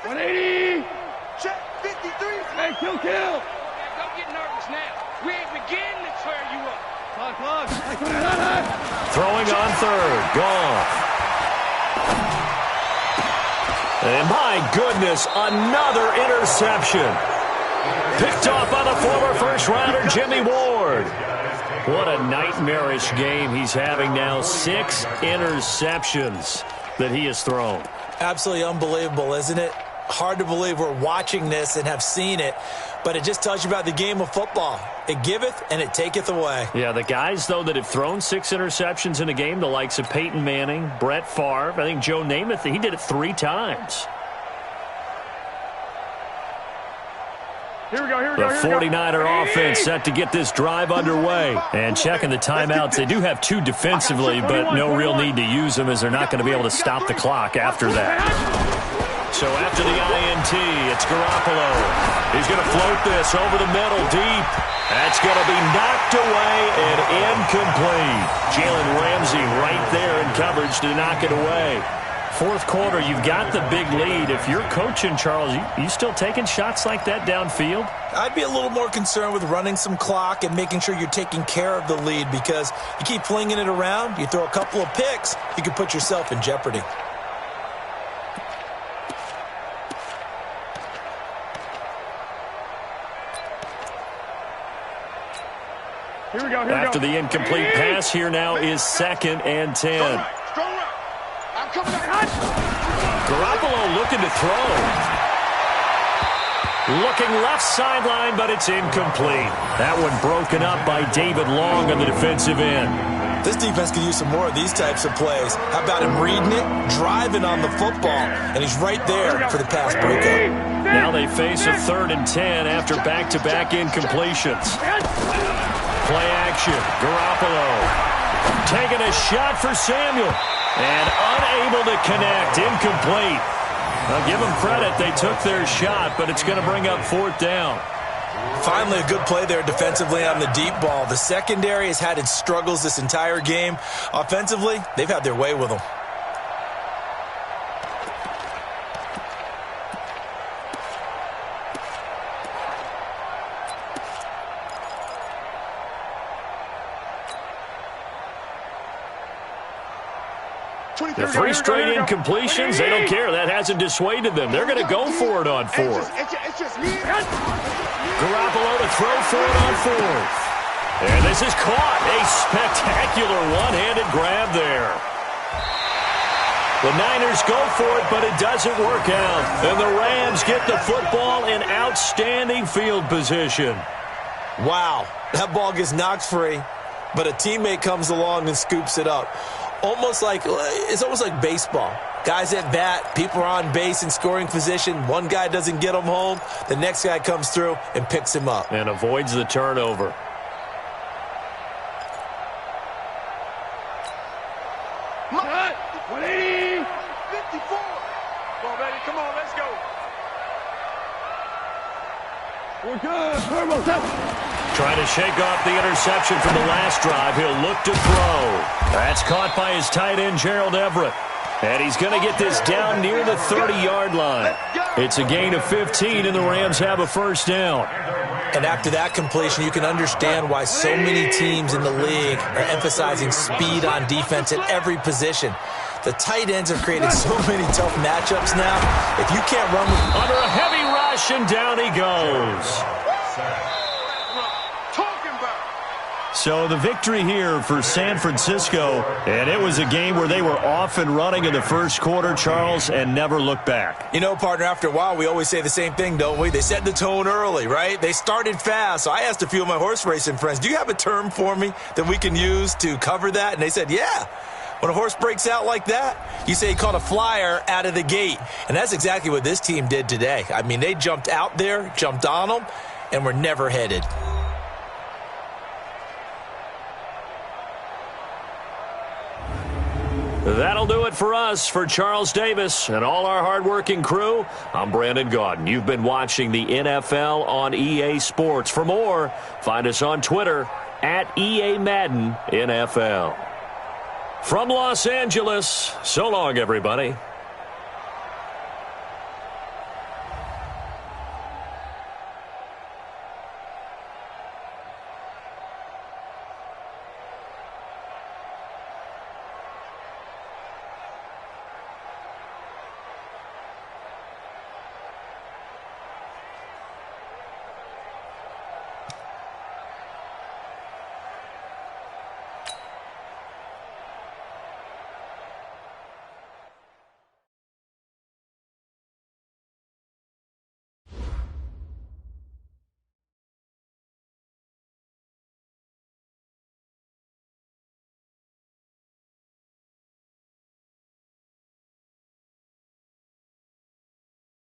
180. Check 53. Hey, kill. Don't get nervous now. We ain't beginning to tear you up. Clock. Throwing on 3rd. Goff. And my goodness, another interception. Picked off by the former first-rounder Jimmy Ward. What a nightmarish game he's having now. 6 interceptions that he has thrown. Absolutely unbelievable, isn't it? Hard to believe we're watching this and have seen it, but it just tells you about the game of football. It giveth and it taketh away. Yeah, the guys, though, that have thrown 6 interceptions in a game, the likes of Peyton Manning, Brett Favre, I think Joe Namath, he did it 3 times. Here we go. The 49er offense set to get this drive underway. And checking the timeouts, they do have 2 defensively, but no real need to use them as they're not going to be able to stop the clock after that. So after the INT, it's Garoppolo. He's going to float this over the middle deep. That's going to be knocked away and incomplete. Jalen Ramsey right there in coverage to knock it away. 4th quarter, you've got the big lead. If you're coaching, Charles, you still taking shots like that downfield? I'd be a little more concerned with running some clock and making sure you're taking care of the lead, because you keep flinging it around, you throw a couple of picks, you can put yourself in jeopardy. Here we go. After the incomplete pass, here now is 2nd and 10. Strong right. I'm coming up. Garoppolo looking to throw. Looking left sideline, but it's incomplete. That one broken up by David Long on the defensive end. This defense could use some more of these types of plays. How about him reading it, driving on the football, and he's right there for the pass breakup. Now they face a 3rd and 10 after back-to-back incompletions. Play action. Garoppolo taking a shot for Samuel and unable to connect. Incomplete. I'll give them credit. They took their shot, but it's going to bring up 4th down. Finally, a good play there defensively on the deep ball. The secondary has had its struggles this entire game. Offensively, they've had their way with them. The 3 straight incompletions, they don't care. That hasn't dissuaded them. They're going to go for it on 4th. Garoppolo to throw for it on 4th. And this is caught. A spectacular one-handed grab there. The Niners go for it, but it doesn't work out. And the Rams get the football in outstanding field position. Wow, that ball gets knocked free, but a teammate comes along and scoops it up. It's almost like baseball. Guys at bat, people are on base in scoring position. One guy doesn't get him home. The next guy comes through and picks him up. And avoids the turnover. Cut. 180. 54. Come on, baby. Come on, let's go. We're good. Turbo set. Trying to shake off the interception from the last drive. He'll look to throw. That's caught by his tight end, Gerald Everett. And he's going to get this down near the 30-yard line. It's a gain of 15, and the Rams have a 1st down. And after that completion, you can understand why so many teams in the league are emphasizing speed on defense at every position. The tight ends have created so many tough matchups now. If you can't run with... Under a heavy rush, and down he goes. So the victory here for San Francisco, and it was a game where they were off and running in the 1st quarter, Charles, and never looked back. You know, partner, after a while, we always say the same thing, don't we? They set the tone early, right? They started fast. So I asked a few of my horse racing friends, do you have a term for me that we can use to cover that? And they said, yeah. When a horse breaks out like that, you say he caught a flyer out of the gate. And that's exactly what this team did today. I mean, they jumped out there, jumped on them, and were never headed. That'll do it for us. For Charles Davis and all our hardworking crew, I'm Brandon Gaudin. You've been watching the NFL on EA Sports. For more, find us on Twitter at EA Madden NFL. From Los Angeles, so long, everybody.